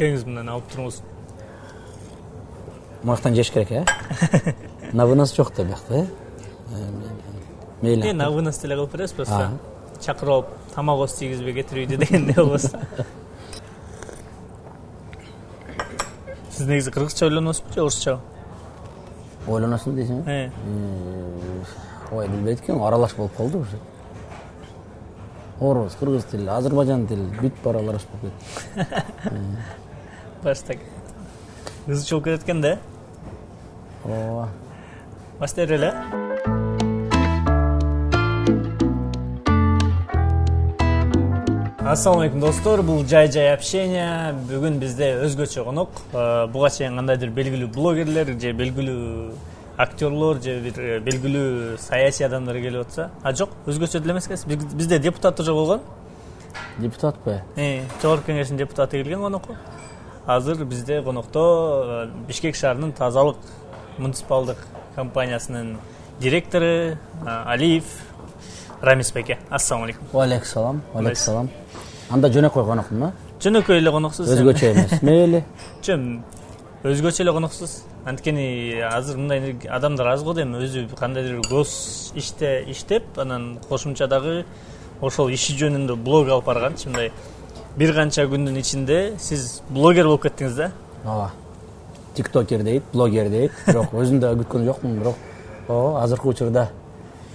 Келиңиз мындан алып туруңуз. Мактан жеш керек, На вынос жок да биякта, Мейли. На вынос деле кылып беребиз, просто чакырып алып тамак тийгизбей кетирүүдү дегенде болбосо. Сиз негизи кыргызча ойлоносузбу же орусча? Ойлоносун дейсиңби? Ой, билбейт экен, аралаш болуп калды уже. Орус, кыргыз тили, азербайжан тили бүт аралаш болуп кетти. Баштак. Кызча болуп кетет экен да? Ооба. Баштай эле. Ассаламу алейкум достор, бул жай общение. Бүгүн бизде өзгөчө конок. Буга чейин кандайдыр белгилүү блогерлер же белгилүү актерлор же бир белгилүү саясий адамдар келип атса, жок, өзгөчө деле эмес экен. Бизде депутат уже болгон. Депутатпы? Жогорку кеңештин депутаты келген конокко. Азыр бизде конокто Бишкек шаарынын тазалык муниципалдык компаниясынын директору Алиев Рамис байке. Ассаламу алейкум. Алейкум салам. Анда жөнөкөй конокмун, Жөнөкөй эле коноксуз. Өзгөчө эмес. Мейли. Өзгөчө эле коноксуз. Анткени азыр мындай адамдар аз го дейм, өзү кандайдыр гос иште иштеп, анан кошумча дагы ошол иши жөнүндө блог алып барганчы, мындай бир канча күндүн ичинде сиз блогер болуп кеттиңиз да? Ооба. Тиктокер дейт, блогер дейт. Бирок өзүм да күткөн жокмун, бирок азыркы учурда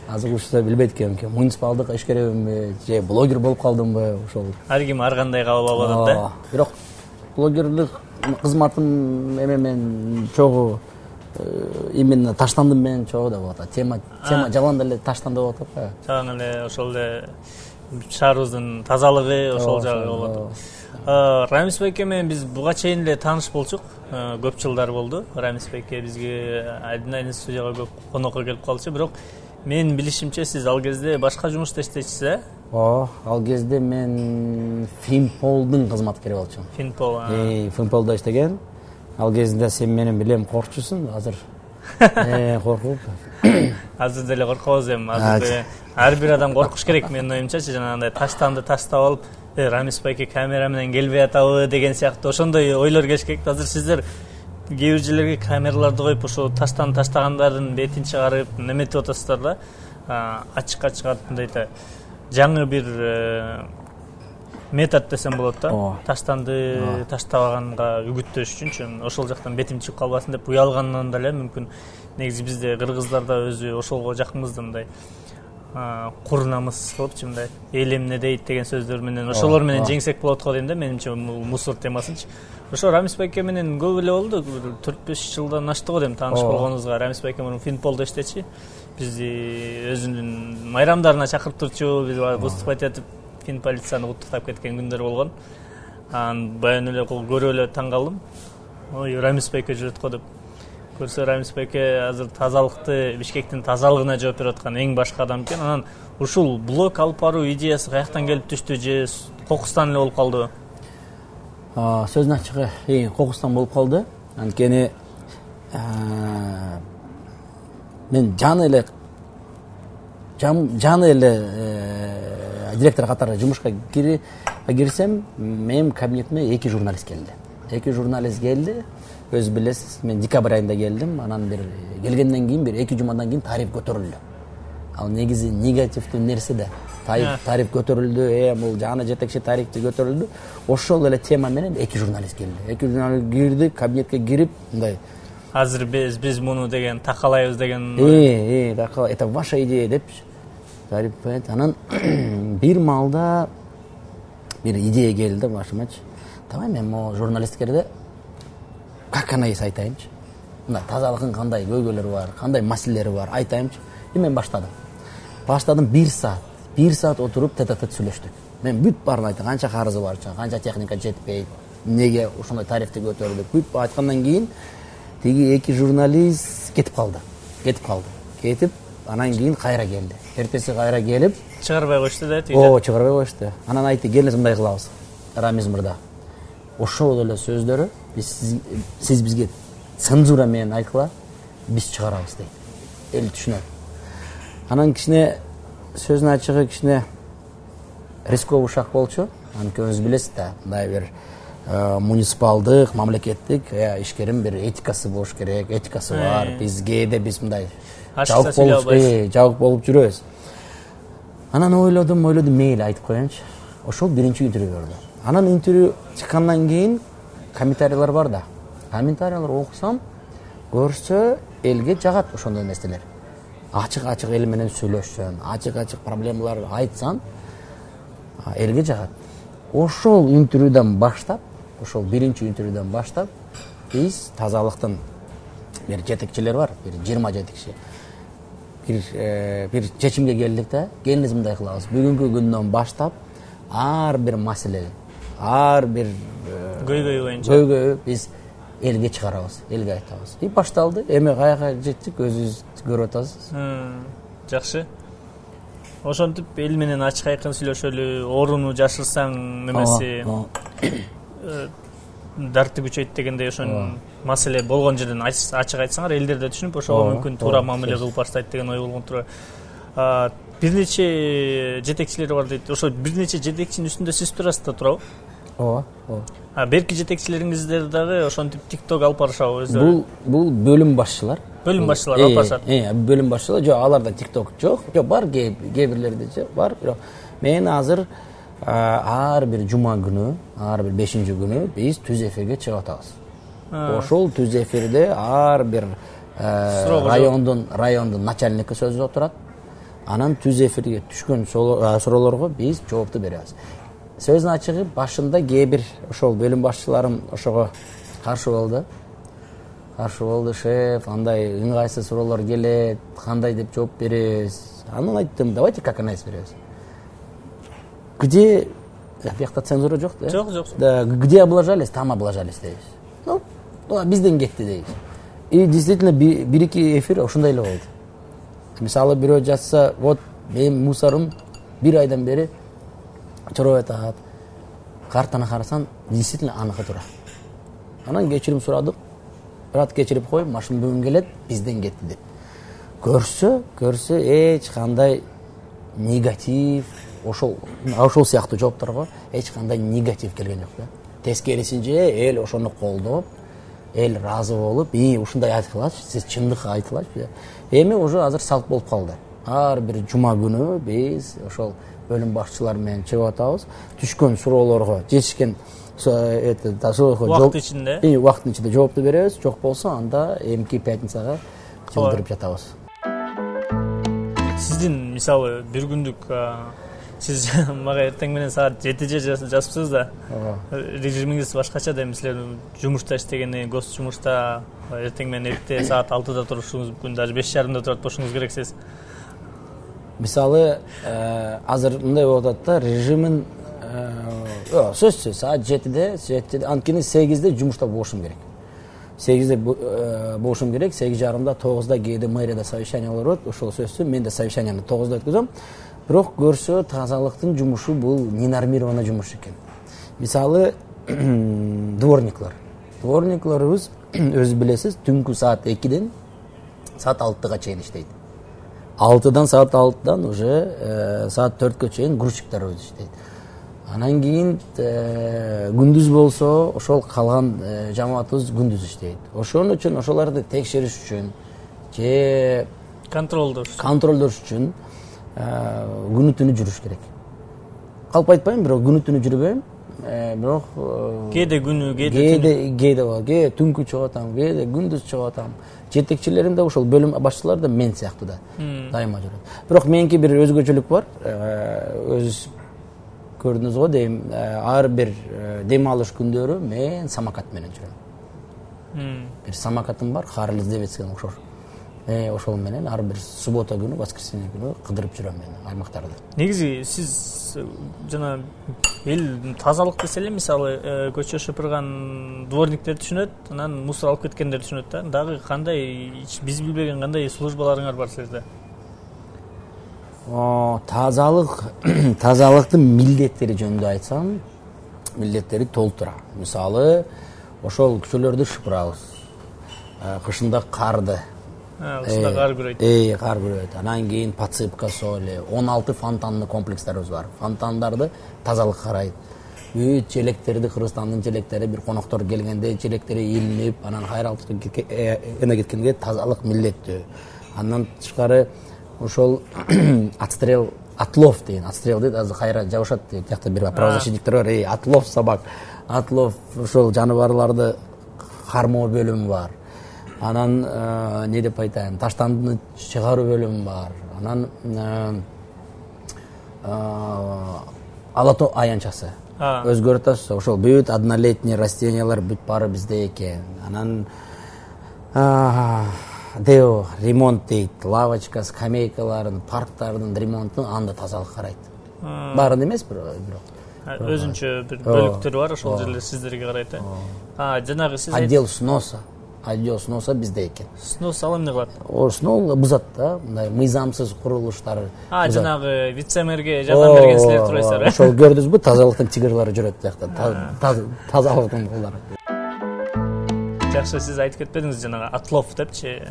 билбейт экенмин, муниципалдык ишкеребимби, же блогер болуп калдымбы, ошол. Ар ким ар кандай кабыл алып атат да. Бирок блогерлик кызматым мен чогуу именно таштандым менен чогуу да болот. Тема жалан деле таштанды болуп атат. Жалан эле ошол эле шаарыбыздын тазалыгы ошол жагы болот. Рамис байке менен биз буга чейин эле тааныш болчук. Көп жылдар болду. Рамис байке бизге айдын студияга көп конокко келип калчу, бирок менин билишимче сиз ал кезде башка жумушта иштейсиз, ал кезде мен Финполдун кызматкери болчумун. Финпол. Финполдо иштеген. Ал кезде сен менен билем коркчусуң, азыр коркуп. Азыр деле коркобуз эми. Азыр ар бир адам коркуш керек менин оюмчачы, жанагындай таштанды таштап алып, Рамис байке камера менен келбей атабы деген сыяктуу ошондой ойлор келиш керек. Азыр сиздер кээ бир жерлерге камераларды коюп, ошо таштагандардын бетин чыгарып, неметип атасыздар да. Ачыкка чыгат, мындай жаңы бир метод десем болот да. Таштанды таштабаганга үгүттөш үчүнчү, ошол жактан бетим чыгып калбасын деп уялгандан деле мүмкүн. Негизи бизде кыргыздарда өзү ошолго жакынбыз да, мындай курнамыз кылыпчы, мындай эл эмне дейт деген сөздөр менен ошолор менен жеңсек болот го дейм да, менимче мусор темасынчы. Ошо Рамис байке менен көп эле болду, 4-5 жылдан ашты го дейм тааныш болгонубузга. Рамис байке мурун Финполдо иштечи. Бизди өзүнүн майрамдарына чакырып турчу, биз выступать этип Фин полицияны куттуктап кеткен күндөр болгон. Анан баян эле көрүп эле таң калдым. Ой, Рамис байке жүрөт го деп. Көрсө Рамис байке азыр тазалыкты, Бишкектин тазалыгына жооп берип аткан эң башкы адам экен. Анан ушул блог алып баруу идеясы каяктан келип түштү, же кокустан эле болуп калдыбы? Сөзүн ачыгы кокустан болуп калды. Анткени мен жаны эле директор катары жумушка кирсем, менин кабинетиме 2 журналист келди. 2 журналист келди. Өз билесиз, мен декабрь айында келдим. Анан бир келгенден кийин бир 2 жумадан кийин тариф көтөрүлдү. Ал негизи негативдүү нерсе да. Тариф көтөрүлдү, бул жаны жетекчи тарифти көтөрүлдү. Ошол эле тема менен 2 журналист келди. 2 журналист кирди, кабинетке кирип, мындай азыр биз муну деген такалайбыз деген. Такалай, это ваша идея деп тариф айтты. Анан бир маалда бир идея келди башымачы. Давай мен могу журналисттерге как анализ айтайынчы. Мына тазалыктын кандай көйгөйлөрү бар, кандай маселелери бар айтайынчы. Мен баштадым 1 саат отуруп тет-а-тет сүйлөштүк. Мен бүт баарын айттым, канча карызы бар, канча техника жетпейт, неге ошондой тарифти көтөрдүк. Бүт айткандан кийин тиги 2 журналист кетип калды. Кетип, анан кийин кайра келди. Эртеси кайра келип, чыгарбай коюшту да, тиги. Чыгарбай коюшту. Анан айтты, келиңиз мындай кылабыз. Рамис мырза. Ошол эле сөздөрү сиз бизге цензура менен айткыла, биз чыгарабыз дейт. Эл түшүнөт. Анан кичине сөзүн ачыгы кичине рисковый шаг болчу. Анткени өзү билесиз да, мындай бир муниципалдык, мамлекеттик ишкерин бир этикасы болуш керек, этикасы бар. Биз мындай жабык болуп жүрөбүз. Анан ойлодум, мейли айтып коеюнчу. Ошол биринчи интервью берди. Анан интервью чыккандан кийин комментарийлер бар да. Комментарийлер окусам, көрсө элге жагат ошондой нерселер. Ачык эл менен сүйлөшсөң, ачык проблемаларды айтсаң, элге жагат. Ошол интервьюдан баштап, ошол биринчи интервьюдан баштап, биз тазалыктын бир жетекчилер бар, бир 20 жетекчи. Бир чечимге келдик да, келиңиз мындай кылабыз. Бүгүнкү күндөн баштап ар бир маселе, ар бир көйгөй биз элге чыгарабыз, элге айтабыз. И башталды. Эми каяка жеттик, өзүбүз көрүп атабыз. Жакшы. Ошентип эл менен ачык айкын сүйлөшөлү, орууну жашырсаң немеси дарты күчөйт дегендей ошон маселе болгон жерден ачык айтсаңар элдер да түшүнүп ошого мүмкүн туура мамиле кылып барсайт деген ой болгон тура. Бир нече жетекчилер бар дейт. Ошо бир нече жетекчинин үстүндө сиз турасыз да туурабы? Ооба. Берки жетекчилериңиздер дагы ошентип TikTok алып барышабы өздөрү? Бул бөлүм башчылар. Бөлүм башчылар алып барышат. Бөлүм башчылар. Жок, аларда TikTok жок. Жок, бар кээ-бирлерде бар. Бирок мен азыр ар бир жума күнү, ар бир 5-күнү биз түз эфирге чыгып атабыз. Ошол түз эфирде ар бир райондун начальниги сөз отурат. Анан түз эфирге түшкөн суроолорго биз жоопту беребиз. Сөздүн ачыгы башында кээ бир ошол бөлүм башчыларым ошого каршы болду. Шеф, андай ыңгайсыз суроолор келет, кандай деп жооп беребиз? Анан айттым, давайте как анализ беребиз. Где биякта цензура жок да? Жок. Да, где облажались, там облажались дейбиз. Ну, бизден кетти дейбиз. И действительно бир-эки эфир ошондой эле болду. Мисалы бирөө жазса, вот менин мусорум 1 айдан бери чыроп атат. Картаны карасаң, действительно аныкы тура. Анан кечирим сурадык. Рат кечирип коюп, машина бүгүн келет, бизден кетти деп. Көрсө эч кандай негатив, ошол сыяктуу жоопторго эч кандай негатив келген жок да. Тескерисинче эл ошону колдоп, эл ыраазы болуп, ушундай айтылачы, сиз чындыкты айтылачы. Эми уже азыр салт болуп калды. Ар бир жума күнү биз ошол бөлүм башчылары менен чыгып атабыз. Түшкөн суроолорго жетишкен убакыт ичинде. Убакыттын ичинде жоопту беребиз. Жок болсо анда эмки пятницага жылдырып жатабыз. Сиздин мисалы бир күндүк сиз мага эртең менен саат 7-же жазыпсыз да. Режимиңиз башкача да, силер жумушта иштегени, гос жумушта эртең менен эрте саат 6-да турушуңуз мүмкүн, даже 5:30-да турат болушуңуз керексиз. Мисалы азыр мындай болуп атат да, режимин сөзсүз саат 7-де, анткени 8-де жумушта болушум керек. 8-де болушум керек, 8:30-да, 9-да кээде мэрияда совещание болот, ошол сөзсүз мен да совещанияны 9-да өткөзөм. Бирок көрсө тазалыктын жумушу бул ненормированный жумуш экен. Мисалы дворникларыбыз өзү билесиз, түнкү саат 2-ден саат 6-га чейин иштейт. 6-дан саат 6-дан уже саат 4-кө чейин грузчиктарыбыз иштейт. Анан кийин күндүз болсо ошол калган жамаатыбыз күндүз иштейт. Ошон үчүн ошолорду текшериш үчүн же контролдош үчүн күнү-түнү жүрүш керек. Калп айтпайм, бирок күнү-түнү жүрбөйм. Бирок кээде күнү, кээде түнкү чыгып атам, кээде күндүз чыгып атам. Жетекчилерим да ошол бөлүм башчылары да мен сыяктуу да дайыма жүрөт. Бирок меники бир өзгөчөлүк бар. Өз көрдүңүз го дейм, ар бир дем алыш күндөрү мен самокат менен жүрөм. Бир самокатым бар, Харлей Дэвидсон окшош. Ошол менен ар бир суббота күнү, воскресенье күнү кыдырып жүрөм мен аймактарды. Негизи сиз жана эл тазалык десе эле, мисалы көчө шыпырган дворниктер түшүнөт, анан мусор алып кеткендер түшүнөт да. Дагы кандай биз билбеген кандай службаларыңар бар силерде? Тазалыктын милдеттери жөнүндө айтсам, милдеттери толтура. Мисалы, ошол көчөлөрдү шыпырабыз. Кышында карды. Кышында кар күрөйт. Кар күрөйт. Анан кийин подсыпка соли, 16 фонтанный комплекстерибиз бар. Фонтандарды тазалык карайт. бүт желектерди, Кыргызстандын желектери бир коноктор келгенде желектери илинип, анан кайралтып эне кеткенге тазалык милдеттүү. Андан тышкары ошол отстрел, отлов деген, отстрел дейт, азыр кайра жабышат деген тиякта бир правозащитниктер бар. Отлов собак, отлов ошол жаныбарларды кармоо бөлүмү бар. Анан не деп айтайын, таштанды чыгаруу бөлүмү бар. Анан алато аянчасы өзгөрүп атасыз. Ошол бүт однолетний растениялар бүт бары бизде экен. Анан Део ремонт дейт, лавочка, скамейкалардын, парктардын ремонтун анда тазалык карайт. Баарын эмес, бирок өзүнчө бир бөлүктөрү бар, ошол жерлер сиздерге карайт. Жанагы сиз отдел сноса бизде экен. Снос ал эмне кылат? Снос бузат да, мындай мыйзамсыз курулуштар. Жанагы вице-мэрге жардам берген силер турасыздар. Ошол көрдүңүзбү, тазалыктын тигирлери жүрөт тиякта. Тазалыктын кулдары. Жакшы, сиз айтып кетпедиңиз жанагы отлов депчи,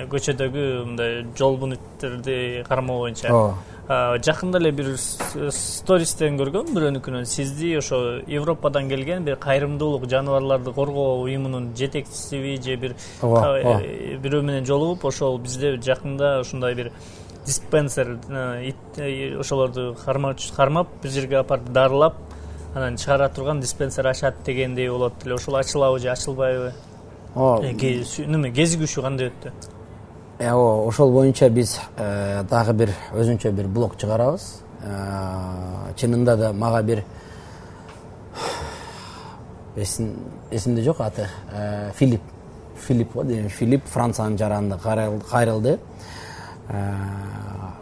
көчөдөгү мындай жол бүнүттөрдү кармоо боюнча. Жакында эле бир стористен көргөм, бирөөнүкүнөн сизди ошо Европадан келген бир кайрымдуулук жаныбарларды коргоо уюмунун жетекчиси же бир бирөө менен жолугуп, ошол бизде жакында ушундай бир диспенсер ошолорду кармап бир жерге апарып дарылап, анан чыгара турган диспенсер ачат дегендей болот эле. Ошол ачылабы же ачылбайбы? Неме кезигүүшү кандай өттү? Ошол боюнча биз дагы бир өзүнчө бир блог чыгарабыз. Чынында да мага бир эсимде жок аты. Филипп Франциянын жаранында кайрылды.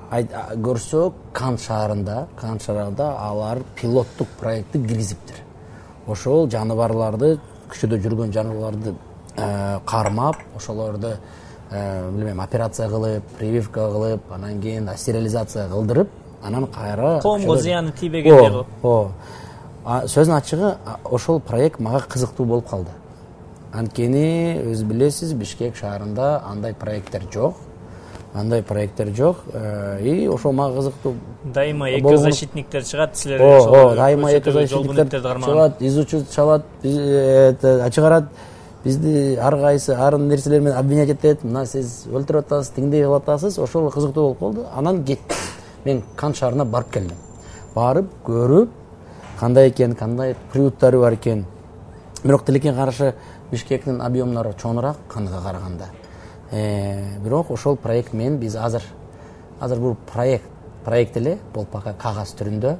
Көрсө Кан шаарында алар пилоттук проектти киргизиптир. Ошол жаныбарларды, күчөдө жүргөн жаныбарларды кармап, ошолорду билбейм, операция кылып, прививка кылып, анан кийин стерилизация кылдырып, анан кайра коомго зыяны тийбегендей кылып. Сөзүнүн ачыгы, ошол проект мага кызыктуу болуп калды. Анткени өз билесиз, Бишкек шаарында андай проекттер жок. И ошол мага кызыктуу. Дайыма экозащитниктер чыгат, силер ошол дайыма экозащитниктер чыгат, изучут чалат, чыгарат. Бизди ар кайсы арын нерселер менен обвинять этет. Мына сиз өлтүрүп атасыз, тиңдей кылып атасыз. Ошол кызыктуу болуп калды. Анан кеттим. Мен Кан шаарына барып келдим. Барып көрүп, кандай экен, кандай приюттары бар экен. Бирок тилекке каршы Бишкектин объемдору чоңураак Канга караганда. Бирок ошол проект менен биз азыр бул проект эле, бул пока кагаз түрүндө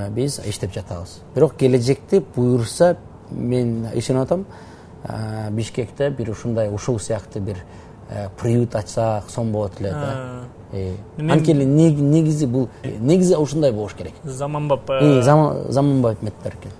биз иштеп жатабыз. Бирок келечекте буйрса мен ишенип атам, Бишкекте бир ушул сыяктуу бир приют ачсак сонун болот эле да. Анткени негизи ушундай болуш керек. Заманбап меттер экен.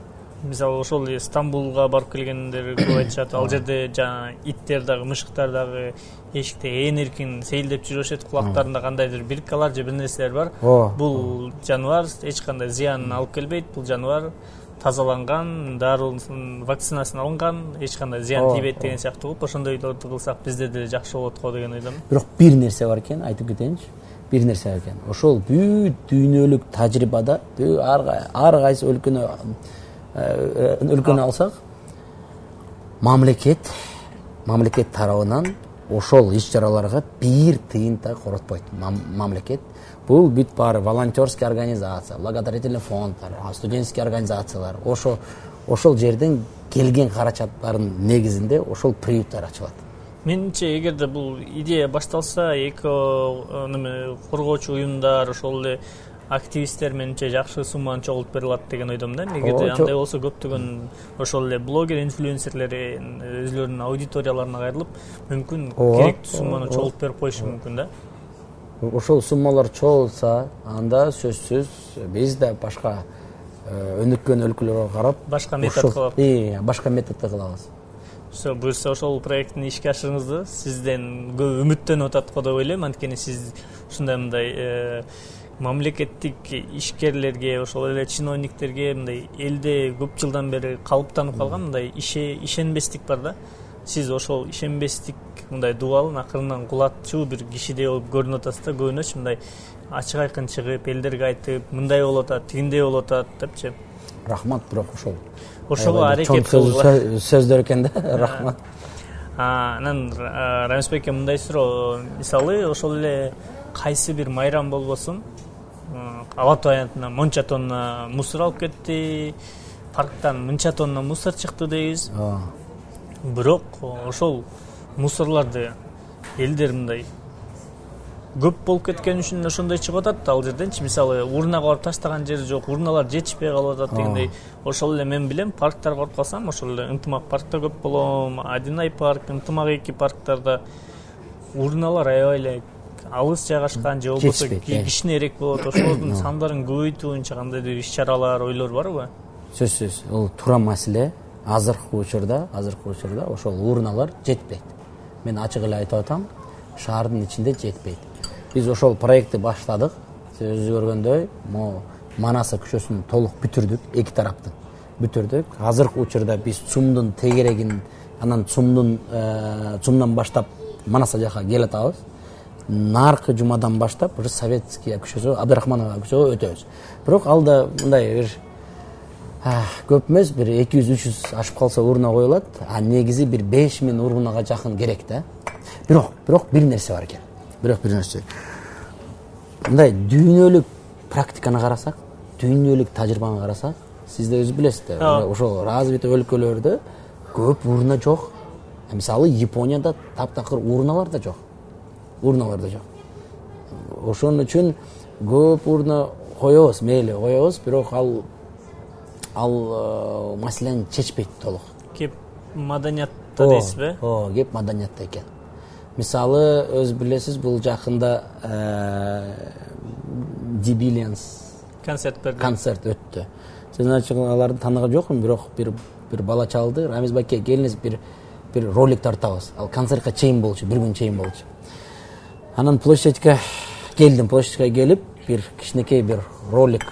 Мисалы ошол Стамбулга барып келгендер көп айтышат. Ал жерде жана иттер дагы, мышыктар дагы эшикте эркин сейилдеп жүрүшөт, кулактарында кандайдыр биркалар же бир нерселер бар. Бул жаныбар эч кандай зыянын алып келбейт. Бул жаныбар тазаланган, дарылансын, вакцинасын алынган, эч кандай зыян тийбейт деген сыяктуу болуп, ошондойлорду кылсак бизде деле жакшы болот го деген ойдомун. Бирок бир нерсе бар экен, айтып кетейинчи. Бир нерсе бар экен. Ошол бүт дүйнөлүк тажрыйбада ар кайсы өлкөнү алсак, мамлекет тарабынан ошол иш-чараларга бир тыйын да коротпойт. Мамлекет бул бүт баары волонтерский организация, благотворительный фонддар, студенческий организациялар, ошол жерден келген каражаттардын негизинде ошол приюттар ачылат. Менимче, эгерде бул идея башталса, коргоочу уюмдар, ошол эле активисттер менимче жакшы сумманы чогултуп бере алат деген ойдомун да. Эгерде андай болсо көптөгөн ошол эле блогер, инфлюенсерлери өзлөрүнүн аудиторияларына кайрылып, мүмкүн керектүү сумманы чогултуп берип коюшу мүмкүн да. Ошол суммалар чогулса, анда сөзсүз биз да башка өнүккөн өлкөлөргө карап башка метод кылып, башка методду кылабыз. Буюрса ошол проекттин ишке ашырыңызды сизден көп үмүттөнүп атат го деп ойлойм. Анткени сиз ушундай мындай мамлекеттик ишкерлерге, ошол эле чиновниктерге мындай элде көп жылдан бери калыптанып калган мындай ишенбестик бар да. Сиз ошол ишенбестик мындай дубалын акырынан кулатчу бир кишидей болуп көрүнүп атасыз да. Көбүнчө мындай ачык айкын чыгып, элдерге айтып, мындай болуп атат, тигиндей болуп атат депчи. рахмат, бирок ошол ошого аракет сөздөр экен да. Рахмат. Анан Рамис байке мындай суроо, мисалы ошол эле кайсы бир майрам болбосун, Алатау аянтына мынча тонна мусор алып кетти, парктан мынча тонна мусор чыкты дейбиз. Бирок ошол мусорларды элдер мындай көп болуп кеткен үчүн ошондой чыгып атат ал жерденчи. Мисалы урнага барып таштаган жери жок, урналар жетишпей калып атат дегендей. Ошол эле мен билем, парктарга барып калсам, ошол эле Ынтымак паркта көп болом, Адинай парк, Ынтымак 2 парктарда урналар аябай эле алыс жайгашкан же болбосо кичинерээк болот. Ошолордун сандарын көбөйтүүнчө кандайдыр иш-чаралар, ойлор барбы? Сөзсүз, бул туура маселе. Азыркы учурда ошол урналар жетпейт. Мен ачык эле айтып атам, шаардын ичинде жетпейт. Биз ошол проектти баштадык. Сиз өзү көргөндөй, Манаса көчөсүн толук бүтүрдүк, эки тараптын бүтүрдүк. Азыркы учурда биз ЦУМдун тегерегин, анан ЦУМдан баштап Манаса жака келе атабыз. Наркы жумадан баштап уже Советская көчөсү, Абдрахманова көчөсү өтөбүз. Бирок алда мындай бир көп эмес, бир 200-300 ашып калса урна коюлат, а негизи бир 5000 урнага жакын керек да. Бирок бир нерсе бар экен. Мындай дүйнөлүк практиканы карасак, дүйнөлүк тажрыйбаны карасак, сиз да өзү билесиз да, ошол развитый өлкөлөрдө көп урна жок. Мисалы Японияда таптакыр урналар да жок. Ошон үчүн көп урна коебуз, мейли коебуз, бирок ал маселени чечпейт толук. Кеп маданиятта дейсизби? Кеп маданиятта экен. Мисалы, өз билесиз, бул жакында Дибилианс концерт өттү. Сиздин ачыгыңарды тааныган жокмун, бирок бир бала чалды. Рамис байке, келиңиз бир ролик тартабыз. Ал концертке чейин болчу, бир күн чейин болчу. Анан площадька келип, бир кичинекей бир ролик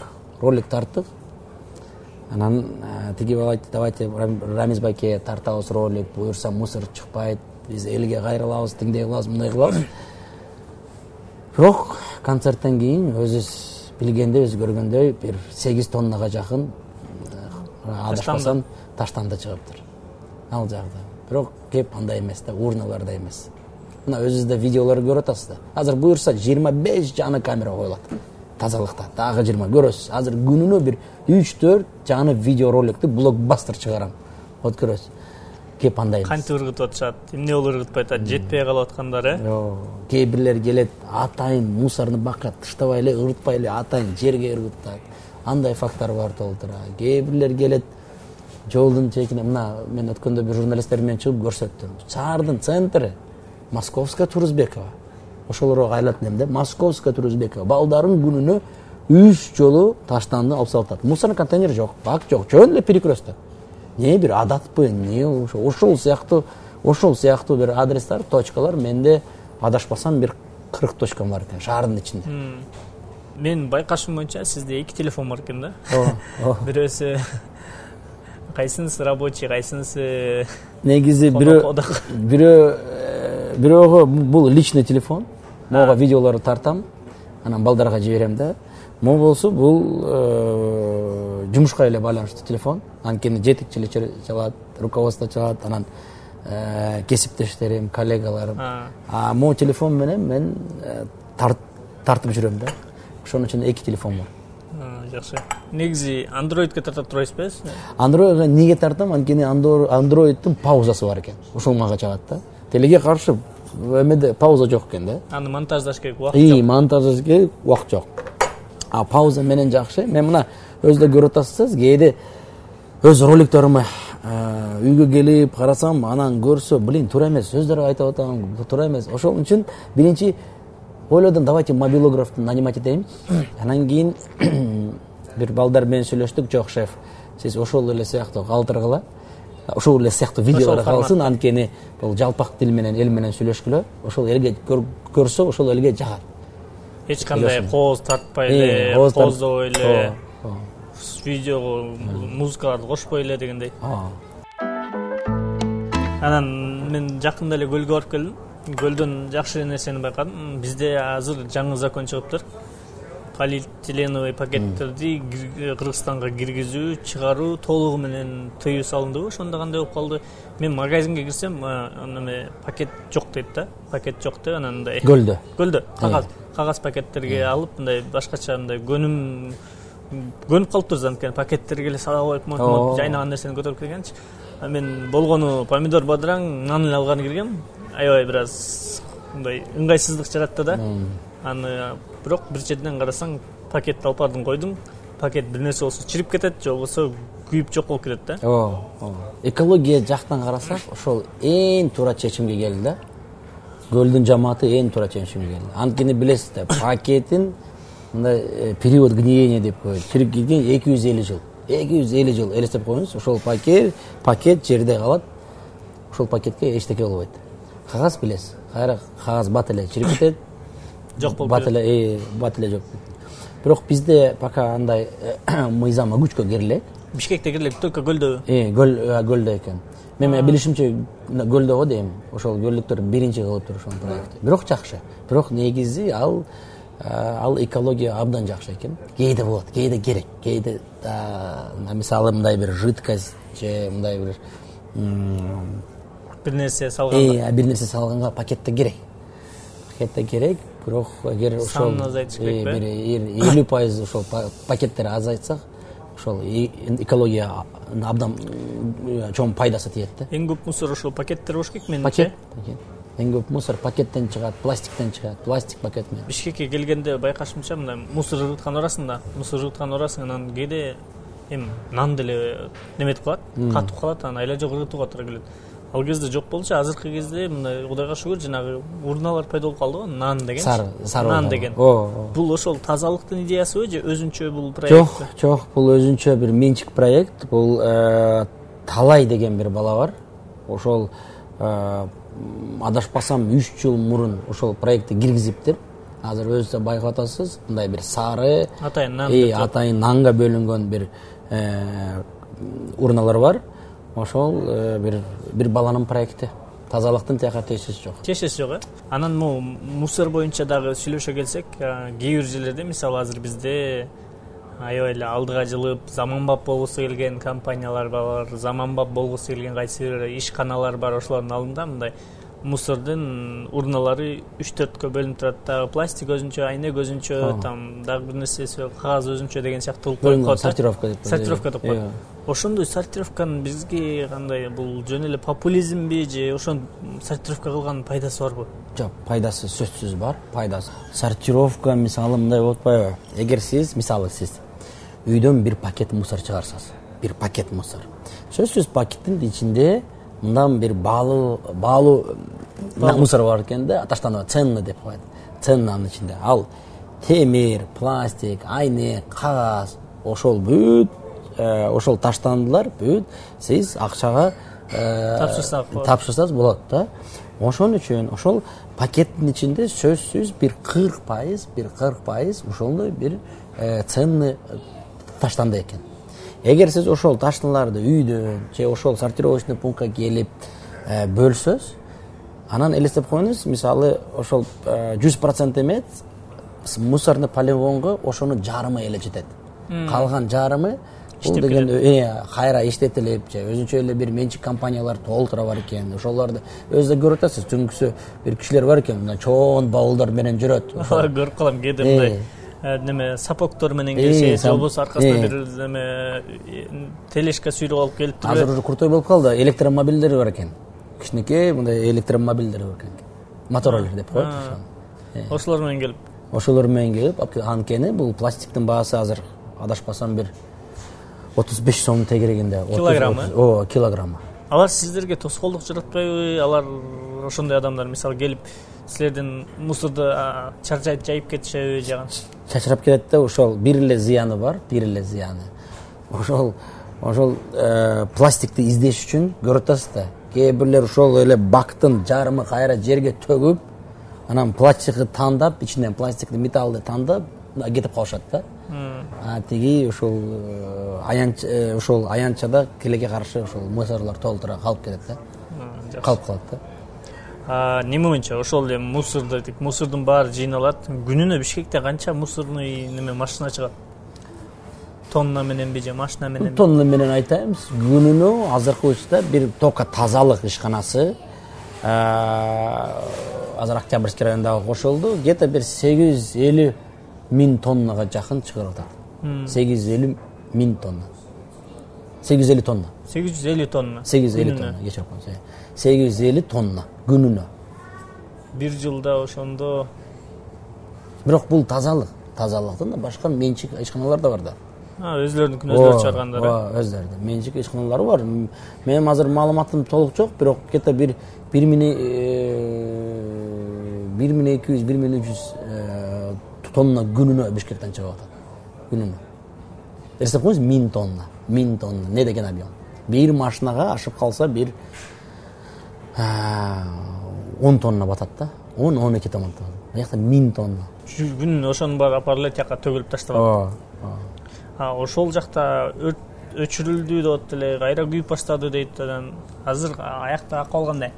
тарттык. Анан тиги бала айтты, давайте Рамис байке тартабыз ролик, буюрса мусор чыкпайт, биз элге кайрылабыз, тиңдей кылабыз, мындай кылабыз. Бирок концерттен кийин өзүбүз билгенде, өз көргөндөй бир 8 тоннага жакын адашпасам таштанды чыгыптыр. Ал жакта. Бирок кеп андай эмес да, урналарда эмес. Мына өзүңүз да видеолор көрүп атасыз да. Азыр буюрса 25 жаны камера коюлат. Тазалыкта дагы 20 көрөсүз. Азыр күнүнө бир 3-4 жаны видео роликти блокбастер чыгарам. Вот көрөсүз. Кеп андай эмес. Кантип ыргытып атышат, эмне болуп ыргытпай атат, жетпей калып аткандар, Кээ бирлер келет, атайын мусорну бакка таштабай эле, ыргытпай эле, атайын жерге ыргытат. Андай факттар бар толтура. Кээ бирлер келет, жолдун чекине, мына мен өткөндө бир журналисттер менен чыгып көрсөттүм. Шаардын центри Московская Турузбекова. Ошолорго айлат немде, Московская Турузбекова. Балдарын күнүнө 3 жолу таштанды алып салатат. Мусорный контейнер жок, бак жок, жөн эле перекресток. Не бир адатпы, не ошол сыяктуу бир адрестер, точкалар менде адашпасам бир 40 точкам бар экен шаардын ичинде. Мен байкашым боюнча сизде 2 телефон бар экен да. Бирөөсү кайсынысы рабочий, кайсынысы негизи бирөөгө бул личный телефон. Мога видеолорду тартам, анан балдарга жиберем да. Мо болсо бул жумушка эле байланыштуу телефон. Анткени жетекчилик чалат, руководство чалат, анан кесиптештерим, коллегаларым. Мо телефон менен мен тартып жүрөм да. Ошонун үчүн 2 телефон бар. Жакшы. Негизи Android'ке тартып турасызбы? Android'га эмнеге тартам? Анткени Android'тун паузасы бар экен. Ошол мага чагат да. Телеге каршы эмеде пауза жок экен да. Аны монтаждаш керек убакыт жок. Монтаждаш керек убакыт жок. Пауза менен жакшы. Мен мына өзү көрүп атасыз, кээде өз роликтериме үйгө келип карасам, анан көрсө, блин, туура эмес, сөздөр айтып атам, туура эмес. Ошол үчүн биринчи ойлодум, давайте мобилографты нанимать этейм. Анан кийин бир балдар менен сүйлөштүк, жок шеф, сиз ошол эле сыяктуу калтыргыла, ошол эле сыяктуу видеолор калсын, анткени бул жалпак тил менен эл менен сүйлөшкүлө, ошол элге көрсө, ошол элге жагат. Эч кандай кооз тартпай эле, кооздобой эле, видеого музыкаларды кошпой эле дегендей. Анан мен жакында эле көлгө барып келдим. Көлдөн жакшы нерсени байкадым. Бизде азыр жаңы закон чыгыптыр. полиэтиленовый пакеттерди Кыргызстанга киргизүү, чыгаруу толугу менен тыюу салындыбы? Ошондо кандай болуп калды? Мен магазинге кирсем, неме пакет жок дейт да. Пакет жок деп анан мындай көлдө кагаз пакеттерге алып мындай башкача мындай көнүп калыптыр анткени пакеттерге эле сала коюп жайнаган нерсени көтөрүп келгенчи. Мен болгону помидор бадыраң нан эле алганы киргем. Аябай бир аз мындай ыңгайсыздык жаратты да. Аны бирок бир жерден карасаң пакетти алып бардым койдум. Пакет бир нерсе болсо чирип кетет, же болбосо күйүп жок болуп кетет да. Экология жактан карасак, ошол эң туура чечимге келди да. Көлдүн жамааты эң туура чечимге келди. Анткени билесиз да, пакеттин мындай период гниения деп коет. Чирип кеткен 250 жыл. 250 жыл элестеп коюңуз, ошол пакет жерде калат. Ошол пакетке эчтеке болбойт. Кагаз билесиз, кайра кагаз бат эле чирип кетет. Жок болуп бат эле жок. Бирок бизде пока андай мыйзам күчкө кирилет. Бишкекте кирилет, только көлдө. Көлдө экен. Мен билишимче көлдө го дейм. Ошол көлдүктөр биринчи кылыптыр ошол проектти. Бирок жакшы. Бирок негизи ал экология абдан жакшы экен. Кээде болот, кээде керек. Кээде мисалы мындай бир жидкость же мындай бир нерсе салганга. Бир нерсе салганга пакетте керек. Бирок эгер ошол бир 50% ошол пакеттер азайтсак, ошол экология абдан чоң пайдасы тиет да. Эң көп мусор ошол пакеттер болуш керек менимче. Эң көп мусор пакеттен чыгат, пластиктен чыгат, пластик пакет менен. Бишкекке келгенде байкашымча мындай мусор жыгыткан орасың, анан кээде нан деле неметип калат, катып калат, анан айла жок ыргытууга туура келет. Ал кезде жок болчу, азыркы кезде мындай Кудайга шүгүр жанагы урналар пайда болуп калды го, нан деген. Нан деген. Бул ошол тазалыктын идеясыбы же өзүнчө бул проект? Жок, бул өзүнчө бир менчик проект. Бул Талай деген бир бала бар. Ошол адашпасам 3 жыл мурун ошол проектти киргизиптир. Азыр өзү байкап атасыз, мындай бир сары атайын нанга бөлүнгөн бир урналар бар. Ошол бир баланын проекти. Тазалыктын тияка тиешеси жок. Анан мусор боюнча дагы сүйлөшө келсек, кээ бир жерлерде мисалы азыр бизде аябай эле алдыга жылып, заманбап болгусу келген компаниялар бар, заманбап болгусу келген кайсы бир ишканалар бар. Ошолордун алдында мындай мусордун урналары 3-4кө бөлүнүп турат. Дагы пластик өзүнчө, айнек өзүнчө, там дагы бир нерсеси кагаз өзүнчө деген сыяктуу болуп коет. Сортировка деп коет. Ошондой сортировканын бизге кандай, бул жөн эле популизмби же ошон сортировка кылганын пайдасы барбы? Жок, пайдасы сөзсүз бар, пайдасы. Сортировка мисалы мындай болуп атпайбы? Эгер сиз үйдөн бир пакет мусор чыгарсаңыз, бир пакет мусор. Сөзсүз пакеттин ичинде мындан бир баалуу мусор бар экен да, таштанып, ценный деп коет. Ценнанын ичинде ал темир, пластик, айнек, кагаз, ошол бүт ошол таштандылар бүт сиз акчага тапшырсаңыз болот да. Ошон үчүн ошол пакеттин ичинде сөзсүз бир 40% ошондой бир ценный таштанды экен. Эгер сиз ошол таштандыларды үйдөн же ошол сортировочный пунктка келип бөлсөз, анан элестеп коюңуз, мисалы ошол 100% эмес, мусорный полигонго ошонун жарымы эле жетет. Калган жарымы бул деген кайра иштетилип, же өзүнчө эле бир менчик компаниялар толтура бар экен. Ошолорду өзү да көрүп атасыз, түнкүсү бир кишилер бар экен, мына чоң баулдар менен жүрөт. Көрүп калам кээде мындай неме сапоктор менен келишет, же болбосо аркасына бир неме тележка сүйрөп алып келип туруп. Азыр уже крутой болуп калды, электромобилдер бар экен. Кичинекей мындай электромобилдер бар экен. Мотороллер деп коет ошо. Ошолор менен келип, анткени бул пластиктин баасы азыр адашпасам бир 35 сом тегерегинде. Килограммы. Алар сиздерге тоскоолдук жаратпайбы? Алар ошондой адамдар мисалы келип силердин мусорду чаржайып жайып кетишеби жаган? Чачырап кетет да, ошол бир эле зыяны бар, Ошол пластикти издеш үчүн көрүп атасыз да. Кээ бирлер ошол эле бактын жарымы кайра жерге төгүп, анан пластикти тандап, ичинен пластикти металлды тандап кетип калышат да. Тиги ошол аянтчада килекке каршы ошол мусорлор толтура калып кетет да. Калып калат да. Неме боюнча ошол эле мусорду айтык, мусордун баары жыйналат. Күнүнө Бишкекте канча мусорный неме машина чыгат? Тонна мененби же машина менен? Тонна менен айтайбыз. Күнүнө азыркы учурда бир тока тазалык ишканасы азыр Октябрьский райондагы кошулду. Где-то бир 850 миң тоннага жакын чыгарып атат. 850 миң тонна. 850 тонна. 850 тонна. 850 тонна, кечирип коюңуз. 850 тонна күнүнө. Бир жылда ошондо. Бирок бул тазалык. Тазалыктын да башка менчик ишканалар да бар да. Өзлөрүнүн өзлөрү чыгаргандар. Өздөрү. Менчик ишканалары бар. Менин азыр маалыматым толук жок, бирок где-то бир 1200-1300 тонна күнүнө Бишкектен чыгып атат. Күнүнө. Эсеп коюңуз 1000 тонна. 1000 тонна. Не деген объем? Bir машинага ашып калса бир 10 тонна батат да. 10-12 тонна. Аякта 1000 тонна. Күнүнө ошонун баары апарылып жака төгүлүп ташталат. Ошол жакта өчүрүлдү деп эле, кайра күйүп баштады дейт. Азыр аякта акыбал кандай?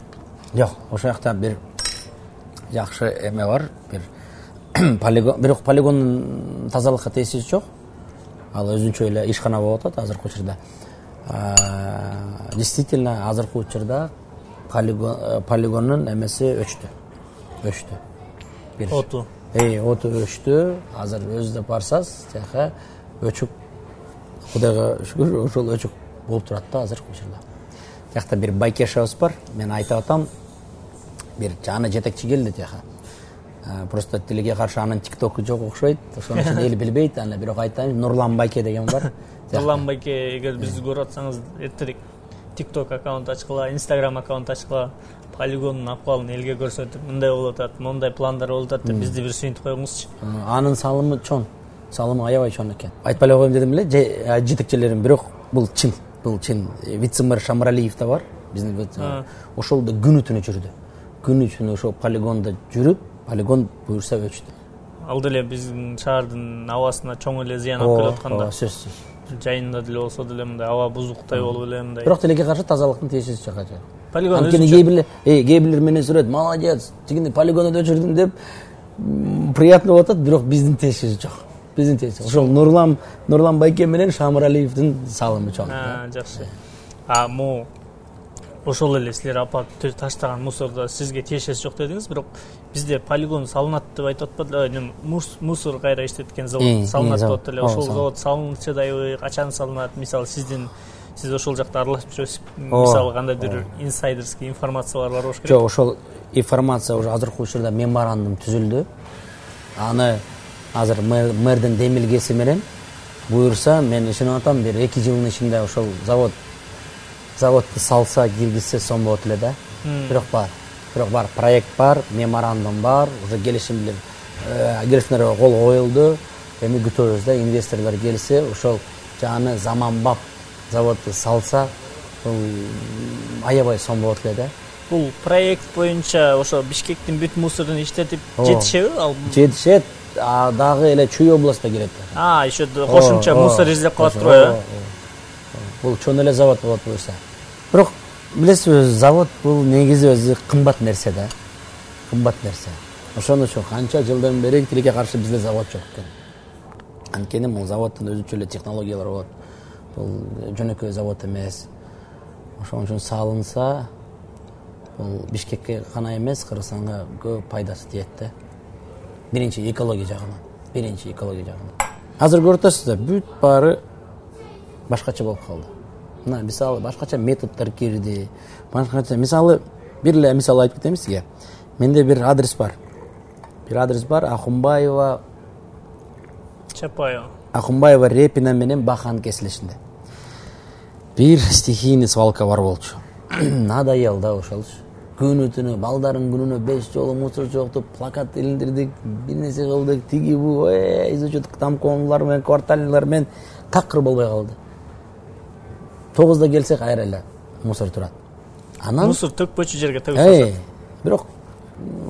Жок, ошол жакта бир жакшы эме бар, бир полигон, бирок полигондун тазалыкка тесиси жок. Ал өзүнчө эле ишкана болуп атат азыркы учурда. Действительно азыркы учурда полигондун эмеси өчтү. Оту. Оту өчтү. Азыр өзү барсаз, жака өчүк, Кудайга шүгүр, ошол өчүк болуп турат да азыркы учурда. Жакта бир байкешабыз бар. Мен айтып атам, бир жаңы жетекчи келди жака. Просто тилге каршы анын тиктоку жок окшойт. Ошонун үчүн эл билбейт. Аны бирок айтайын, Нурлан Байке деген бар. Нурлан Байке, эгер бизди көрүп атсаңыз, эртерээк TikTok аккаунт ачкыла, Instagram аккаунт ачкыла, полигондун акыбалын элге көрсөтүп, мындай болуп атат, мындай пландар болуп атат деп бизди бир сүйүнтүп койгуңузчу. Анын салымы чоң. Салымы аябай чоң экен. Айтпай эле коеюн дедим эле, жетекчилерим, бирок бул чын. Вице-мэр Шамралиев да бар. Биздин ошол да күнү түнү жүрдү. Күнү түнү ошол полигондо жүрүп, полигон буюрса өчтү. Ал деле биздин шаардын абасына чоң эле зыян алып келатканда. Сөзсүз. Жайында деле болсо деле мындай аба бузуктай болуп эле мындай. Бирок тилекке каршы тазалыктын тесиси жок. Полигон өзү кээ менен сүрөт, молодец, тигини полигондо өчүрдүм деп приятно болуп атат, бирок биздин тесиси жок. Ошол Нурлан Байке менен Шамралиевдин салымы чоң. Жакшы. Му ошол эле силер апа таштаган мусордо сизге тиешеси жок дедиңиз, бирок бизде полигон салынат деп айтып атпадылы, мусор кайра иштеткен завод салынат деп атты эле. Ошол завод салынчыдайбы, качан салынат? Мисалы сиз ошол жакта аралашып жүрөсүз. Мисалы кандайдыр инсайдерский информациялар бар болуш керек. Жок, ошол информация уже азыркы учурда меморандум түзүлдү. Аны азыр мэрдин демилгеси менен буюрса, мен ишенип атам, бир 2 жылдын ичинде ошол заводду салса, киргизсе сом болот эле да. Бирок бар, проект бар, меморандум бар, уже келишимдер кол коюлду. Эми күтөбүз да, инвесторлор келсе, ошол жаңы заманбап заводду салса, бул аябай сом болот эле да. Бул проект боюнча ошо Бишкектин бүт мусорун иштетип жетишеби? Жетишет, дагы эле Чүй областына кирет. Еще кошумча мусор издеп калат турбайбы? Бул чоң эле завод болот буюрса. Бирок билесиз, завод бул негизи өзү кымбат нерсе да. Кымбат нерсе. Ошон үчүн канча жылдан бери тилекке каршы бизде завод жок экен. Анткени бул заводдун өзүнчө эле технологиялары болот. Бул жөнөкөй завод эмес. Ошон үчүн салынса, бул Бишкекке гана эмес, Кыргызстанга көп пайдасы тиет да. Биринчи экология жагынан. Азыр көрүп атасыздар, бүт баары башкача болуп калды. Мына мисалы башкача методдор кирди. Мисалы бир эле мисал айтып кетем сизге. Менде бир адрес бар. Ахунбаева Репина менен Бахан кесилишинде. Бир стихийный свалка бар болчу. Надоел да ошолчу. Күнү түнү балдарын күнүнө 5 жолу мусор жоктуп, плакат илиндирдик, бир нерсе кылдык, тиги бу, изучет тамкомлар менен, кварталлар менен такыр болбой калды. 9-да келсек кайра эле мусор турат. Мусор төкпөчү жерге төгүп. Бирок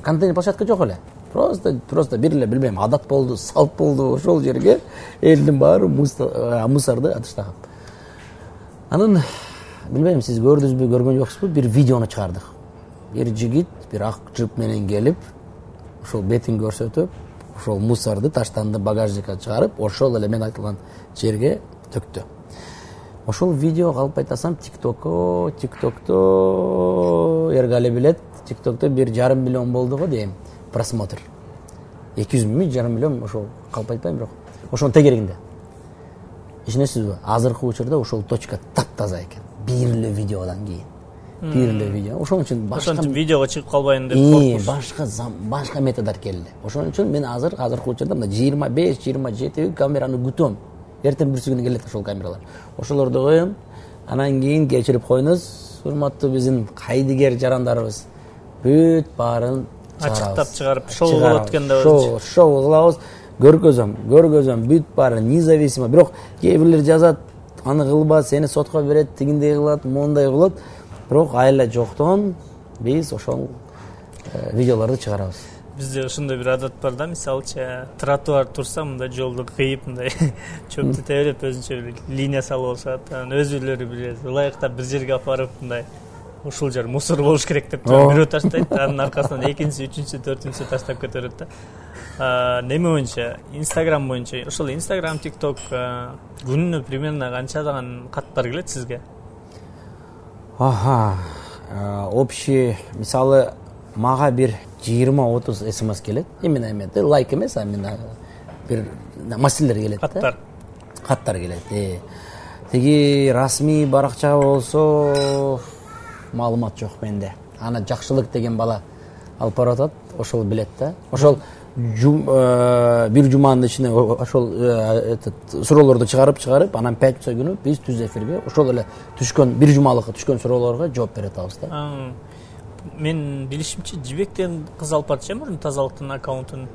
контейнер площадка жок эле. Просто бир эле билбейм, адат болду, салт болду, ошол жерге элдин баары мусорду атыштаган. Анан билбейм, сиз көрдүңүзбү, көргөн жоксузбу, бир видеону чыгардык. бир жигит бир ак жип менен келип ошол бетин көрсөтүп ошол мусорду таштанды багажникка чыгарып ошол эле мен айтылган жерге төктү. Ошол видео калп айтасам тиктокто Эргали билет, тиктокто 1,5 миллион болду го дейм просмотр. 200 миң 1,5 миллион ошол калп айтпайм бирок ошонун тегерегинде. Ишенесизби? Азыркы учурда ошол точка таптаза экен. Бир эле видеодон кийин. Бир эле видео. Ошон үчүн башка видеого чыгып калбайын деп коркуш. Башка методлор келди. Ошон үчүн мен азыркы учурда мына 25-27 камераны күтөм. Эртең бүрсү күнү келет ошол камералар. Ошолорду коем. Анан кийин кечирип коюңуз, урматтуу биздин кайдыгер жарандарыбыз. Бүт баарын ачыктап чыгарып шоу кылып өткөндө шоу кылабыз. Көргөзөм, бүт баары независимо. Бирок кээ бирлер жазат, аны кылба, сени сотко берет, тигиндей кылат, мондай кылат. Бирок айла жоктон биз ошол видеолорду чыгарабыз. Бизде ушундай бир адат бар да, мисалчы, тротуар турса, мындай жолду кыйып, мындай чөптү тебелеп өзүнчө бир линия салып алышат. Анан өзүлөрү билет, ылайыктап бир жерге апарып, мындай ушул жер мусор болуш керек деп бирөө таштайт, анын аркасынан экинчиси, үчүнчүсү, төртүнчүсү таштап кетет да. Неме боюнча, Instagram боюнча, ошол Instagram, TikTok күнүнө примерно канчадаган каттар келет сизге? Общий, мисалы, мага бир 20-30 смс келет. Именно эмети, лайк эмес, а именно бир маселелер келет. Каттар келет. Теги расмий баракча болсо маалымат жок менде. Аны жакшылык деген бала алып баратат, ошол билет да. Ошол бир жуманын ичинде ошол суроолорду чыгарып, анан пятница күнү биз түз эфирге ошол эле түшкөн бир жумалыкка түшкөн суроолорго жооп бере атабыз да. Мен билишимче Жибектен кыз алып барчы мурун тазалыктын аккаунтун.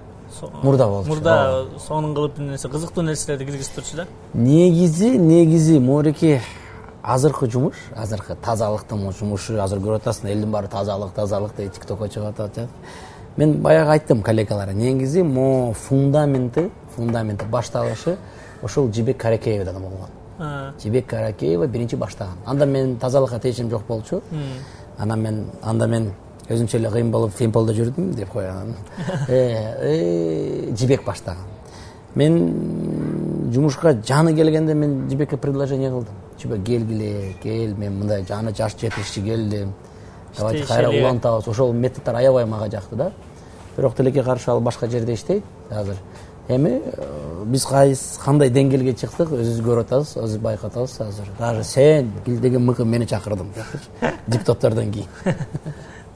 Мурда болчу. Мурда сонун кылып нерсе кызыктуу нерселерди киргизип турчу да. Негизи мореки азыркы жумуш, азыркы тазалыктын жумушу, азыр көрүп атасың, элдин баары тазалык дейт, TikTokко чыгып атат. Мен баягы айттым коллегаларга, негизи мо фундаменти башталышы ошол Жибек Каракеевден болгон. Жибек Каракеева биринчи баштаган. Анда мен тазалыкка тиешим жок болчу. Анда мен өзүнчө эле кыйын болуп Фимполдо жүрдүм деп коён. Жибек баштаган. Мен жумушка жаны келгенде мен Жибекке предложение кылдым. Жибек кел, мен мындай жаны жаш жетишти келдим. Давайте кайра улантабыз. Ошол методдор аябай мага жакты да. Бирок тилекке каршы ал башка жерде иштейт азыр. Эми биз кандай деңгээлге чыктык, өзүбүз көрүп атабыз, өзүбүз байкатабыз азыр. Даже сен деген мыкы мени чакырдым. Депутаттардан кийин.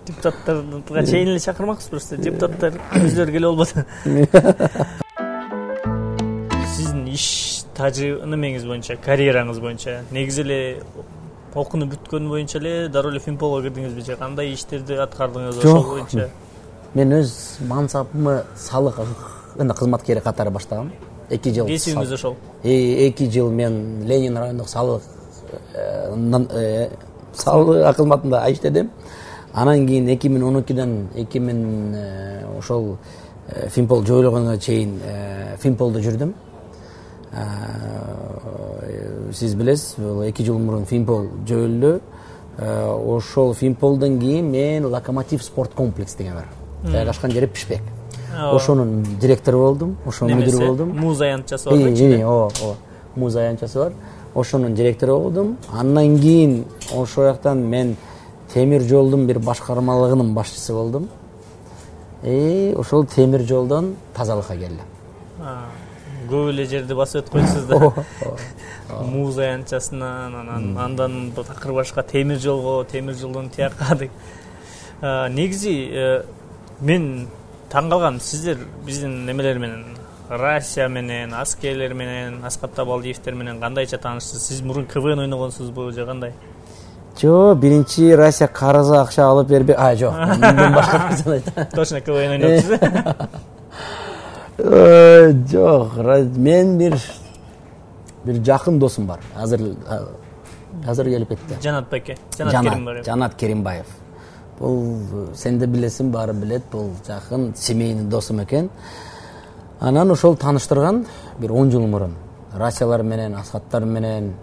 Депутаттарга чейин эле чакырмаксыз, просто депутаттар өзүлөрү келе болбоду. Сиздин иш тажрыйбаңыз боюнча, карьераңыз боюнча, негизи эле окууну бүткөн боюнча эле дароо эле Фимполго кирдиңизби же кандай иштерди аткардыңыз ошол боюнча? Мен өз мансабымы салык кызматкери катары баштагам. 2 жыл. Кесибиңиз ошол? 2 жыл мен Ленин райондук салык кызматында иштедим. Анан кийин 2012ден ошол Фимпол жоюлганга чейин Фимполдо жүрдүм. Сиз билесиз, 2 жыл мурун Фимпол жоюлду. Ошол Фимполдон кийин мен Локомотив спорт комплекс деген бар. Жайгашкан жери Пишбек. Ошонун директору болдум, ошонун мүдүрү болдум. Муз аянтчасы бар. Муз аянтчасы бар. Ошонун директору болдум. Андан кийин ошол жактан мен темир жолдун бир башкармалыгынын башчысы болдум. Ошол темир жолдон тазалыкка келдим. Көп эле жерди басып өткөнсүз да. Муз аянтчасынан, андан такыр башка темир жолдон тияка деп. Негизи мен таң калгам, сиздер биздин немелер менен, Россия менен, аскерлер менен, Аскат Табалдиевтер менен кандайча тааныштыңыз? Сиз мурун КВН ойногонсузбу же кандай? Жок, биринчи Россия карызы акча алып бербей, жок. Мен башка нерсени айтам. Точно КВН ойноптуз. Жок, мен бир жакын досум бар. Азыр келип кетти. Жанат Беке, Жанат Керимбаев. Бул сен де билесиң, баары билет, бул жакын семейный досум экен. Анан ошол тааныштырган бир 10 жыл мурун. Россиялар менен, Аскаттар менен.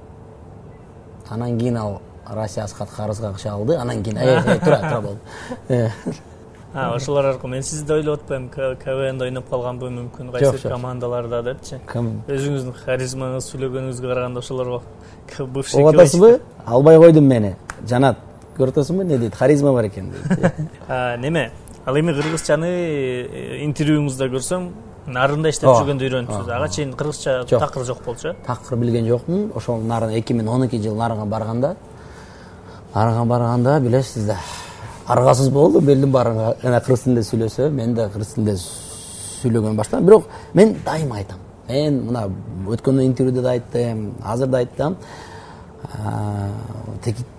Анан кийин ал Россия Аскат карызга акча алды, анан кийин тура болду. Ошолор аркылуу мен сизди ойлоп атпайм, КВНде ойноп калганбы мүмкүн, кайсы командаларда депчи. Өзүңүздүн харизмаңыз, сүйлөгөнүңүзгө караганда ошолорго бывший КВН. Атасызбы? Албай койдум мени. Жанат, көрүп атасыңбы, не дейт? Харизма бар экен дейт. Неме? Ал эми кыргызчаны интервьюңузда көрсөм, нарында иштеп жүргөндө үйрөнүпсүз. Ага чейин кыргызча такыр жок болчу. Такыр билген жокмун. Ошол нарын 2012 нарга барганда билесиз да. Аргасыз болду, белдим барыңа кыргыз тилинде сүйлөсө, мен да кыргыз тилинде сүйлөгөн баштадым. Бирок мен дайыма айтам. Мен мына өткөн интервьюда да айттым, азыр да айттым.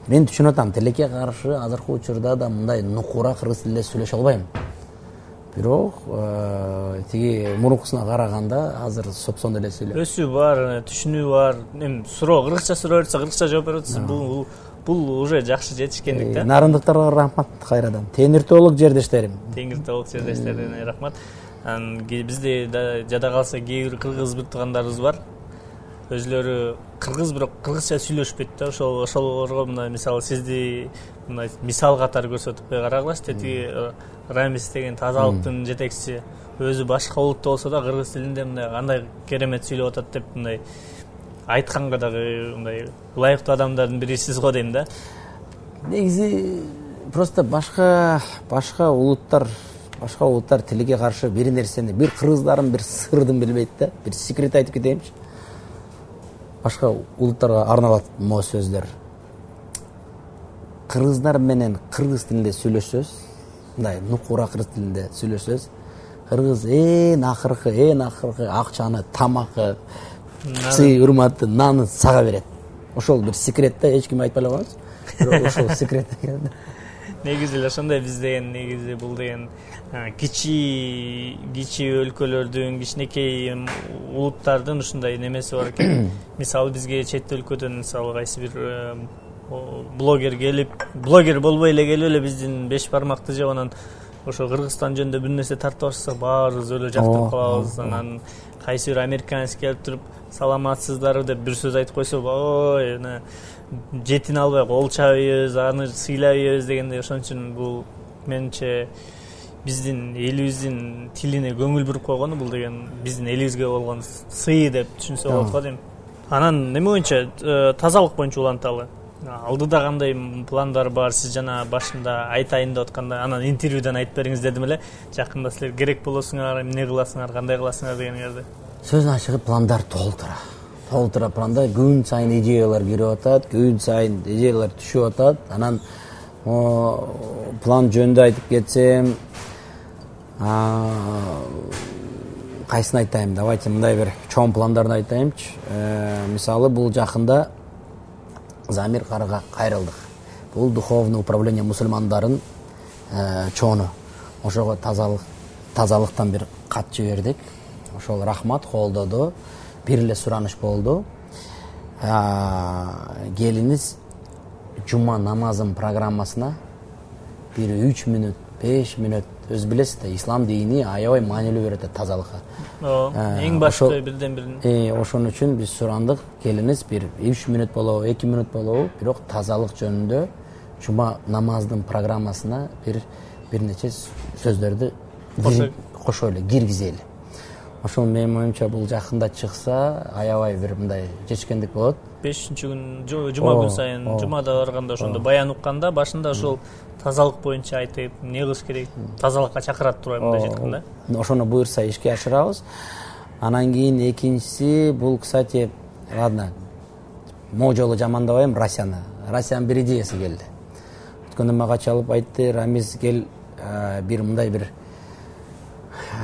Мен түшүнүп атам, тилекке каршы азыркы учурда да мындай нукура кыргыз тилинде сүйлөшө албайм. Бирок тиги мурункусуна караганда азыр сопсондо эле сүйлөйм. Өсүү бар, түшүнүү бар. Суроо кыргызча суроо берсе, кыргызча жооп берип атасыз. Бул уже жакшы жетишкендик да. Нарындыктарга рахмат кайрадан. Теңиртоолук жердештерим. Теңиртоолук жердештерине рахмат. Бизде жада калса кээ бир кыргыз бир туугандарыбыз бар. Өзлөрү кыргыз, бирок кыргызча сүйлөшпөйт да. Ошолорго мына мисалы сизди мына мисал катары көрсөтүп карагылачы. Тиги Рамис деген тазалыктын жетекчиси өзү башка улутта болсо да кыргыз тилинде мындай кандай керемет сүйлөп атат деп мындай айтканга дагы мындай ылайыктуу адамдардын бири сиз го дейм да. Негизи просто башка улуттар тилге каршы бир нерсени, бир кыргыздардын бир сырдын билбейт да, бир секрет айтып кетейинчи. Башка улуттарга арналат могу сөздөр. Кыргыздар менен кыргыз тилинде сүйлөшсөз, мындай нукура кыргыз тилинде сүйлөшсөз, кыргыз ээн акыркы акчаны, тамакы, сый урматты, наны сага берет. Ошол бир секрет да, эч ким айтпай эле коебуз. Бирок ошол секрет экен. Негизи эле ошондой биз деген негизи бул деген кичи өлкөлөрдүн, кичинекей улуттардын ушундай немеси бар экен. Мисалы бизге чет өлкөдөн мисалы кайсы бир блогер келип, блогер болбой эле келип эле биздин беш бармакты жеп анан ошо Кыргызстан жөнүндө бир нерсе тартып башса баарыбыз өлө жактырып калабыз. Анан кайсы бир американец келип туруп саламатсыздарбы деп бир сөз айтып койсо, ой, жетин албай кол чабайбыз, аны сыйлайбыз дегендей. Ошон үчүн бул менимче биздин элибиздин тилине көңүл буруп койгону бул деген биздин элибизге болгон сый деп түшүнсө болот го дейм. Анан неме боюнча, тазалык боюнча уланталы. Алдыда кандай пландар бар? Сиз жана башында айтайын деп атканда, анан интервьюдан айтып бериңиз дедим эле. Жакында силер керек болосуңар, эмне кыласыңар, кандай кыласыңар дегендерди. Сөзүн ачыгы пландар толтура планда күн сайын идеялар кирип атат, күн сайын идеялар түшүп атат. Анан план жөнүндө айтып кетсем, кайсын айтайын? Давайте мындай бир чоң пландарды айтайынчы. Мисалы бул жакында Замир карыга кайрылдык. Бул духовный управление мусульмандарын чону. Ошого тазалыктан бир кат жибердик. Ошол рахмат колдоду. Бир эле сураныш болду. Келиңиз жума намазын программасына бир 3 мүнөт, 5 мүнөт, өз билесиз да, ислам дини аябай маанилүү берет тазалыкка. Эң башкы бирден бирин. Ошон үчүн биз сурандык, келиңиз бир 3 мүнөт болобу, 2 мүнөт болобу, бирок тазалык жөнүндө жума намаздын программасына бир нече сөздөрдү кошо эле киргизели. Ошол менин оюмча бул жакында чыкса, аябай бир мындай жетишкендик болот. 5-күн жума күн сайын жумада барганда ошондо баян укканда башында ошол тазалык боюнча айтып, эмне кылыш керек, тазалыкка чакырат турбайбы мындай жеткин да. Ошону буюрса ишке ашырабыз. Анан кийин экинчиси бул, кстати, ладно, могу жолу жамандабайм Россияны. Россиянын бир идеясы келди. Өткөндө мага чалып айтты, Рамиз кел, бир мындай бир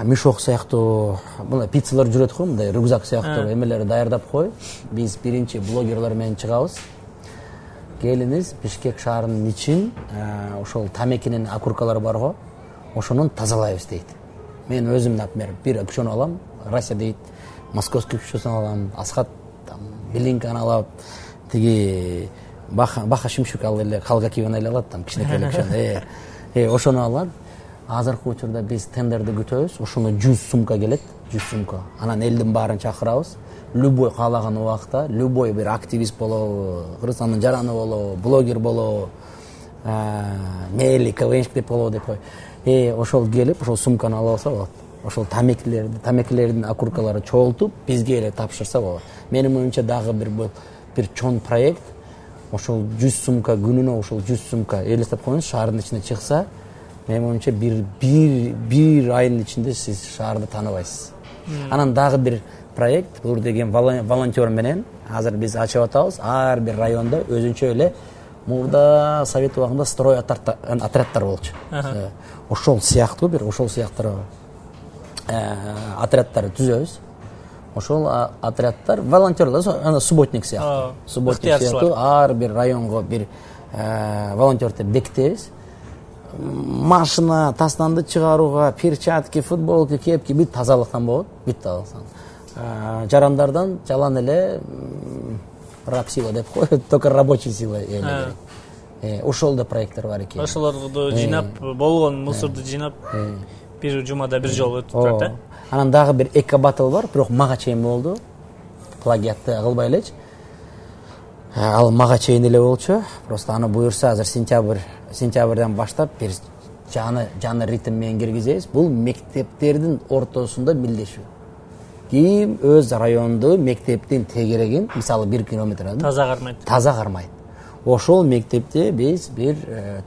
мешок сыяктуу, мындай пиццалар жүрөт го, мындай рюкзак сыяктуу эмелерди даярдап кой. Биз биринчи блогерлер менен чыгабыз. Келиңиз Бишкек шаарынын ичин, ошол тамекинин окуркалары бар го, ошонун тазалайбыз дейт. Мен өзүм, например, бир окшону алам, Россия дейт, московский окшону алам, Асхат Белинканы алып, тиги Баха Шимшук ал эле калга кийген эле алат, там кичинекей окшону. Ошону алат. Азыркы учурда биз тендерди күтөбүз. Ошону 100 сумка келет, 100 сумка. Анан элдин баарын чакырабыз. любой каалаган убакта любой бир активист болобу, Кыргызстандын жараны болобу, блогер болобу, мейли КВНщик деп болобу деп кой. Ошол келип ошол сумканы алып алса болот. Ошол тамекилердин окуркалары чогултуп бизге эле тапшырса болот. Менин оюмча дагы бир чоң проект. Ошол 100 сумка күнүнө ошол 100 сумка элестеп коюңуз, шаардын ичине чыкса, менин оюмча бир айдын ичинде сиз шаарды тааныбайсыз. Анан дагы бир проект, бул деген волонтер менен азыр биз ачып атабыз. Ар бир районда өзүнчө эле мурда совет убагында строй отряддар болчу. Ошол сыяктуу отряддар түзөбүз. Ошол отряддар волонтерлар, ана субботник сыяктуу. Субботник сыяктуу ар бир районго бир волонтердер бекитебиз. Машина тастанды чыгарууга, перчатки, футболка, кепки бүт тазалыктан болот, бүт тазалыктан. Жарандардан жалан эле раб сила деп коет, только рабочий сила эле. Ошол да проекттер бар экен. Ошолорду жыйнап, болгон мусорду жыйнап бир жумада бир жолу өтүп турат, э? Анан дагы бир эко-батл бар, бирок мага чейин болду. Плагиатты кылбай элечи. Ал мага чейин эле болчу. Просто аны буюрса азыр сентябрдан баштап бир жаны ритм менен киргизебиз. Бул мектептердин ортосунда милдешүү. Ким өз районду мектептин тегерегин, мисалы 1 километр таза кармайт. Ошол мектепте биз бир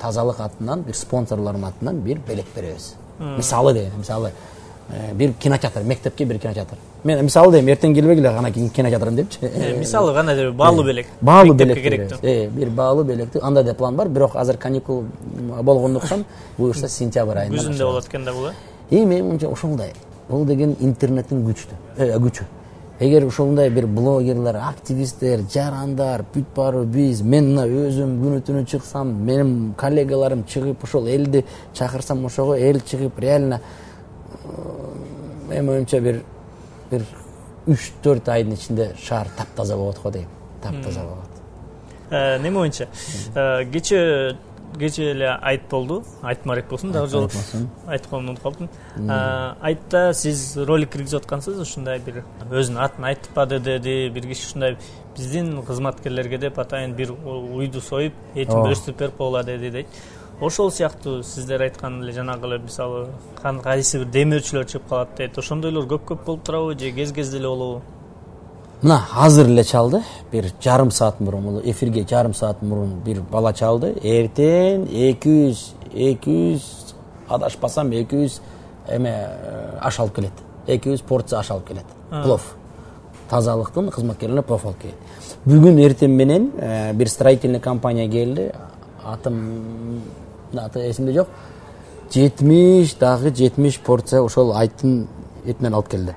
тазалык атынан, бир спонсорлордун атынан бир белек беребиз. Мисалы бир кинотеатр, мектепке бир кинотеатр. Мен мисалы дейм, эртең келбегиле гана кинотеатрым депчи. Мисалы гана деп баалуу белек. Баалуу белек керек. Бир баалуу белекти, андай да план бар, бирок азыр каникул болгондуктан буюрса сентябрь айында. Күзүндө болот экен да бул. Мен ошондой. Бул деген интернеттин күчү. Эгер ошондой бир блогерлер, активисттер, жарандар, бүт баары биз, мен мына өзүм күнү түнү чыксам, менин коллегаларым чыгып, ошол элди чакырсам, ошого эл чыгып, реально мен оюмча бир 3-4 айдын ичинде шаар таптаза болот го дейм. Таптаза болот. Неме оюнча, кече эле айт болду. Айтмарек болсун, дагы жолу айтканымды унутуп калдым. Айтта сиз ролик киргизип аткансыз, ушундай бир өзүнүн атын айтып па деди, бир киши ушундай биздин кызматкерлерге деп атайын бир уйду союп, этин бөлүштүрүп берип койгула деди дейт. Ошол сыяктуу сиздер айткан эле жанагы эле мисалы кайсы бир демөөрчүлөр чыгып калат дейт. Ошондойлор көп болуп турабы же кез-кезде эле болобу? Мына азыр эле чалды, бир жарым саат мурун, эфирге жарым саат мурун бир бала чалды. Эртең 200 адашпасам 200 аш алып келет. 200 порция аш алып келет. Плов. Тазалыктын кызматкерлерине плов алып келет. Бүгүн эртең менен бир строительный компания келди. Аты эсимде жок. 70 порция ошол айттын этинен алып келди.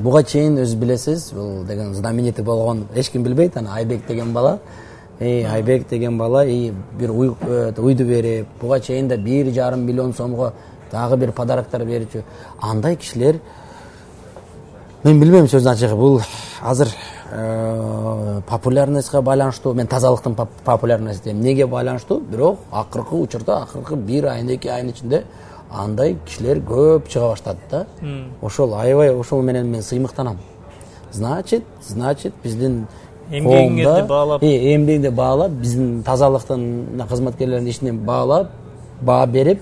Буга чейин өзү билесиз, бул деген знаменитый болгон, эч ким билбейт, аны Айбек деген бала. Айбек деген бала бир уйду берип, буга чейин да 1,5 миллион сомго дагы бир подароктор берчү. Андай кишилер мен билбейм сөзүн ачыгы, бул азыр популярностька байланыштуу, мен тазалыктын популярность дейм. Неге байланыштуу? Бирок акыркы учурда, бир айын, 2 айын ичинде андай кишилер көп чыга баштады да. Ошол аябай, ошол менен мен сыймыктанам. Значит, биздин эмгегиңерди баалап, биздин тазалыктын кызматкерлеринин ишине баалап, баа берип,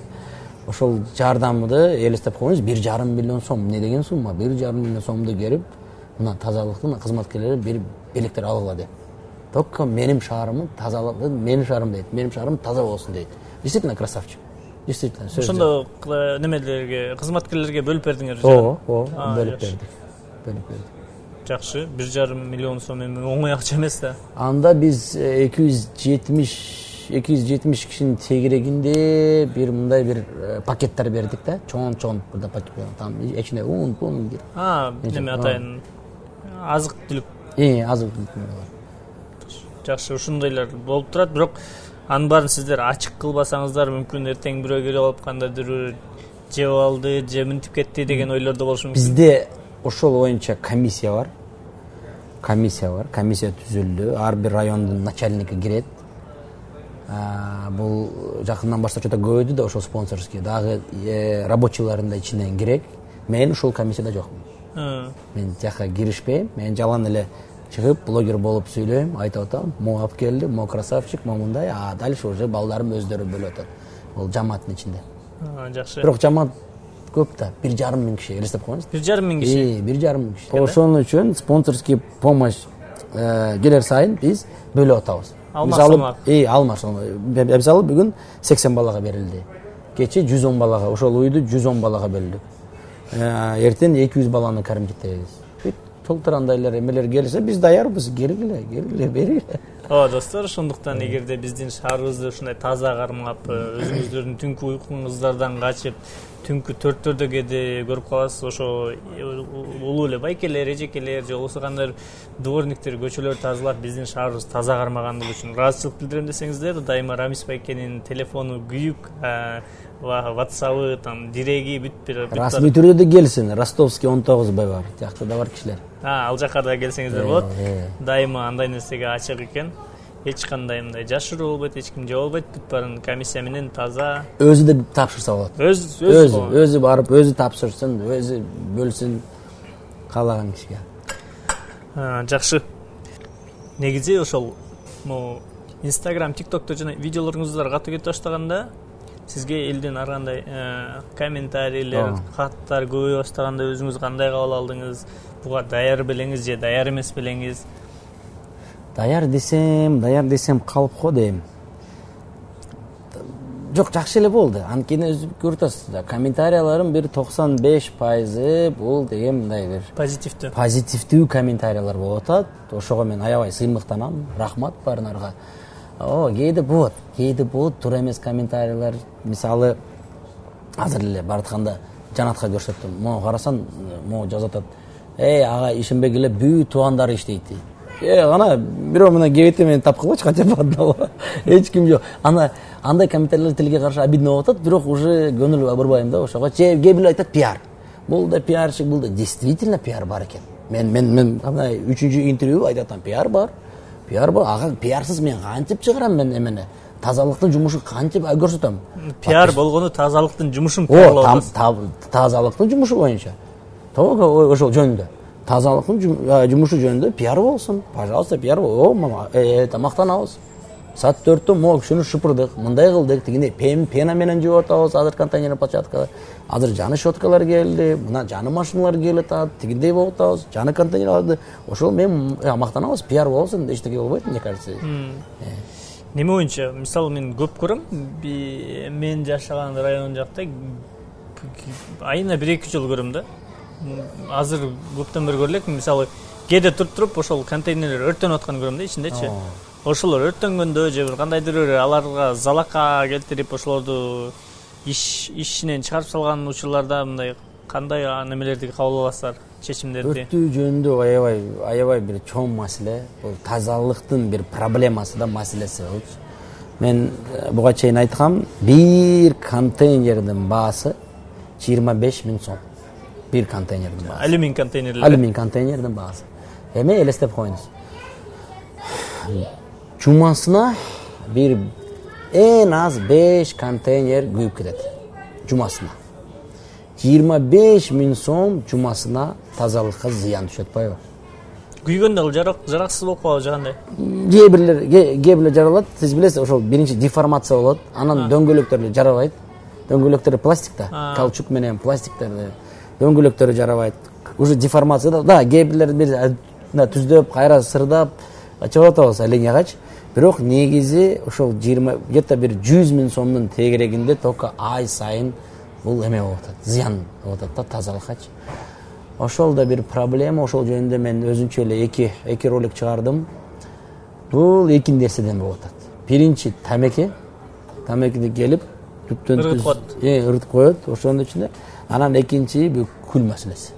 ошол жардамды элестеп коюңуз, 1,5 миллион сом. Не деген сумма? 1,5 миллион сомду берип, мына тазалыктын кызматкерлери бир белектер алгыла деп. Только менин шаарымдын тазалыгы, менин шаарым дейт, менин шаарым таза болсун дейт. Действительно красавчик. Действительно. Ошондо немелерге, кызматкерлерге бөлүп бердиңер? Бөлүп бердик. Жакшы, 1,5 миллион сом эми оңой акча эмес да. Анда биз 270 кишинин тегерегинде бир мындай бир пакеттер бердик да, чоң бирде пакет. Там ичине un, pun кирип. Неме атайын азык түлүк. Азык түлүк. Жакшы, ушундайлар болуп турат, бирок анын баарын сиздер ачык кылбасаңыздар, мүмкүн эртең бирөө келип алып кандайдыр жеп алды, же мынтип кетти деген ойлор да болушу мүмкүн. Бизде ошол боюнча комиссия бар. Комиссия түзүлдү. Ар бир райондун начальниги кирет. Бул жакындан баштап чөтө көбөйдү да ошол спонсорский. Дагы рабочийларын да ичинен керек. Мен ушул комиссияда жокмун. Мен жака киришпейм, мен жалаң эле чыгып блогер болуп сүйлөйм, айтып атам, могу алып келди, могу красавчик, могу мындай, а дальше уже балдарым өздөрү бөлүп атат. Бул жамааттын ичинде. Жакшы. Бирок жамаат көп да, 1,5 миң киши, элестеп коюңуз. 1,5 миң киши. 1,5 миң киши. Ошон үчүн спонсорский помощь келер сайын биз бөлүп атабыз. Алмаш. Мисалы бүгүн 80 балага берилди. Кече 110 балага, ошол уйду 110 балага бөлдүк. Эртең 200 баланы кармиттейбиз. Толтурандайлар эмелер келсе, биз даярбыз, келгиле, бергиле. Ооба, достор, ошондуктан эгерде биздин шаарыбызды ушундай таза кармап, өзүңүздөрдүн түнкү уйкуңуздардан качып, түнкү 4-төрдө кээде көрүп каласыз, ошо улуу эле байкелер, эжекелер же болбосо кандай дворниктер көчөлөрдү тазалап, биздин шаарыбыз таза кармагандыгы үчүн ыраазычылык билдирем десеңиздер, дайыма Рамис байкенин телефону күйүк, WhatsApp-ы, там диреги бүт расмий түрдө да келсин, Ростовский 19Б бар, жакта да бар кишилер. Ал жака да келсеңиздер болот. Дайыма андай нерсеге ачык экен. Эч кандай мындай жашыруу болбойт, эч ким же болбойт, бүт баарын комиссия менен таза. Өзү да тапшырса болот. Өзү барып, өзү тапшырсын, өзү бөлсүн каалаган кишиге. Жакшы. Негизи ошол Instagram, TikTok'то жана видеолоруңуздар катуу кетип баштаганда, сизге элдин ар кандай комментарийлер, каттар көбөйө баштаганда өзүңүз кандай кабыл алдыңыз? Буга даяр белеңиз же даяр эмес белеңиз? Даяр десем калып го дейм. Жок, жакшы эле болду. Анткени өзү көрүп атасыз, комментарияларым бир 95% бул деген мындай бир позитивдүү комментариялар болуп атат. Ошого мен аябай сыймыктанам. Рахмат баарыңарга. Кээде болот, туура эмес комментариялар. Мисалы, азыр эле баратканда Жанатка көрсөттүм. Могу карасаң, могу жазып атат. Ага ишенбек эле бүт туугандары иштейт. Ана бирөө менен кебете мени тапкылачы канча бадала. Эч ким жок. Андай комментариялар тилге каршы обидно болуп атат, бирок уже көңүл бурбайм да ошого. Кээ бирөө айтат пиар. Бул да пиарчы, бул да действительно пиар бар экен. Мен ана 3-чү интервью айтып атам, пиар бар. Ага пиарсыз мен кантип чыгарам мен эмени? Тазалыктын жумушу кантип көрсөтөм? Пиар болгону тазалыктын жумушун каалоо. Тазалыктын жумушу боюнча. Ошол жөнүндө. Тазалыктын жумушу жөнүндө пиар болсун. Пожалуйста, пиар бол. Мактанабыз. Саат 4-тө могу кишини шыпырдык, мындай кылдык, тигине пена менен жууп атабыз, азыр контейнер площадкада. Азыр жаны щеткалар келди, мына жаны машиналар келип атат, тигиндей болуп атабыз, жаны контейнер алды. Ошол мен мактанабыз, пиар болсун, эчтеке болбойт, мне кажется. Неме боюнча, мисалы мен көп көрөм, мен жашаган район жакта айына 1-2 жолу көрөм да. Азыр көптөн бери көрөлөк, мисалы кээде туруп ошол контейнерлер өртөнүп атканын көрөм да ичинде-чи. Ошолор өрттөнгөндө же бир кандайдыр бир аларга залака келтирип, ошолорду ишинен чыгарып салган учурларда мындай кандай немелерди кабыл аласыздар, чечимдерди? Өрттүү жөнүндө аябай бир чоң маселе, бул тазалыктын бир проблемасы да, маселеси болчу. Мен буга чейин айткам, бир контейнердин баасы 25 000 сом. Бир контейнердин баасы. Алюминий контейнердин баасы. Эме элестеп коюңуз. Жумасына бир эң аз 5 контейнер күйүп кетет. Жумасына. 25 000 сом жумасына тазалыкка зыян түшөт байбы? Күйгөндө ал жараксыз болуп калабы же кандай? Кээ бирлер жаралат. Сиз билесиз, ошол биринчи деформация болот. Анан дөңгөлөктөр жарабайт. Дөңгөлөктөр пластикта, каучук менен пластиктерди. Дөңгөлөктөрү жарабайт. Уже деформация да, кээ бирлер түздөп, кайра сырдап чыгып атабыз линиягач. Бирок негизи ошол где-то бир 100 000 сомдун тегерегинде только ай сайын бул эме болуп атат, зыян болуп атат да тазалыккачы. Ошол да бир проблема, ошол жөнүндө мен өзүнчө эле эки ролик чыгардым. Бул эки нерседен болуп атат. Биринчи тамекиди келип түптөн ырытып коет ошонун ичинде. Анан экинчи бул күл маселеси.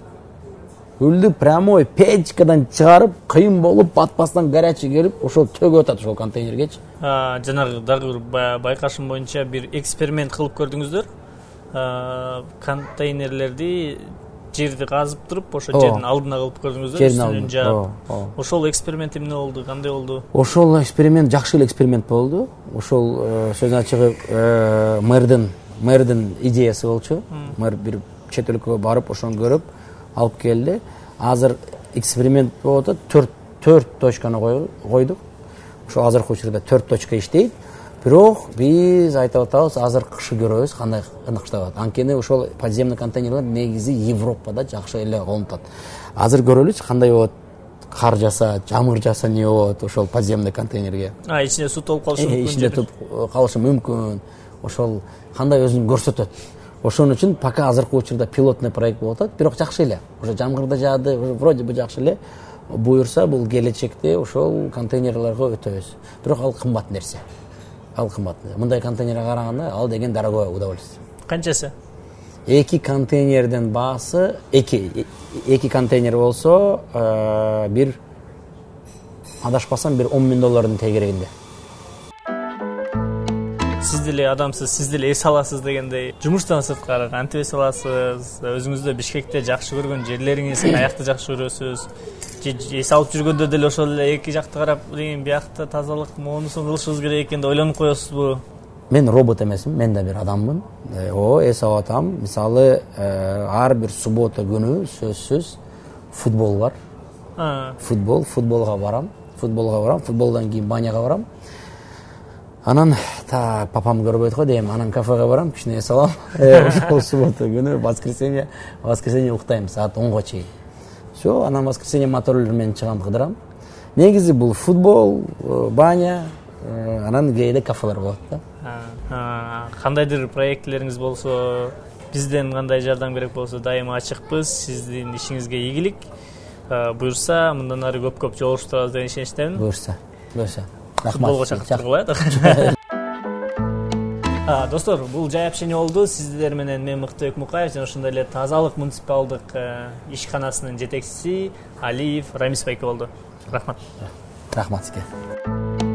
Күлдү прямой печкадан чыгарып, кыйын болуп, батпастан горячий келип, ошол төгүп атат ошол контейнергечи. Жанагы дагы бир байкашым боюнча бир эксперимент кылып көрдүңүздөр. Контейнерлерди жерди казып туруп, ошол жердин алдына кылып көрдүңүздөр, үстүнөн жаап. Ошол эксперимент эмне болду, кандай болду? Ошол эксперимент жакшы эле эксперимент болду. Ошол сөз ачыгы мэрдин идеясы болчу. Мэр бир чет өлкөгө барып, ошону көрүп, алып келди. Азыр эксперимент болуп атат. 4 точканы койдук. Ошо азыркы учурда 4 точка иштейт. Бирок биз айтып атабыз, азыр кышы көрөбүз кандай ыныктап атат. Анткени ошол подземный контейнерлер негизи Европада жакшы эле колунат. Азыр көрөлүчү кандай болот. Кар жаса, жамгыр жаса не болот ошол подземный контейнерге. Ичине суу толуп калышы мүмкүн. Ичине калышы мүмкүн. Ошол кандай өзүн көрсөтөт. Ошон үчүн пока азыркы учурда пилотный проект болуп атат, бирок жакшы эле. Ошо жамгырда жаады, вроде бы жакшы эле. Буюрса бул келечекте ошол контейнерлерге өтөбүз. Бирок ал кымбат нерсе. Ал кымбат. Мындай контейнерге караганда ал деген дорогое удовольствие. Канчасы? 2 контейнердин баасы 2 контейнер болсо, бир адашпасам бир $10,000 тегерегинде. Сиз деле адамсыз, сиз деле эс аласыз дегендей, жумуштан сырткары кантип эс аласыз? Өзүңүздө Бишкекте жакшы көргөн жерлериңиз, каякты жакшы көрөсүз? Эс алып жүргөндө деле ошол эле эки жакты карап, биякта тазалык моунусун кылышыбыз керек экен деп ойлонуп коесузбу? Мен робот эмесмин, мен да бир адаммын. Эс алып атам. Мисалы, ар бир суббота күнү сөзсүз футбол бар. Футболго барам. Футболдон кийин баняга барам. Анан папам көрбөйт го дейм, анан кафеге барам, кичине эс алам. Ошол суббота күнү воскресенье уктайм саат 10го чейин. Все, анан воскресенье моторлор менен чыгам, кыдырам. Негизи бул футбол, баня, анан кээде кафелер болот да. Кандайдыр проектлериңиз болсо, бизден кандай жардам керек болсо дайыма ачыкпыз. Сиздин ишиңизге ийгилик. Буюрса, мындан ары көп жолугуштурабыз деген ишеничтемин. Буюрса. Футболго чакыртып. Достор, бул жай общение болду. Сиздер менен мен Мыкты Өкмукаев жана ошондой эле тазалык муниципалдык ишканасынын жетекчиси Алиев Рамис байке болду. Рахмат. Рахмат сизге.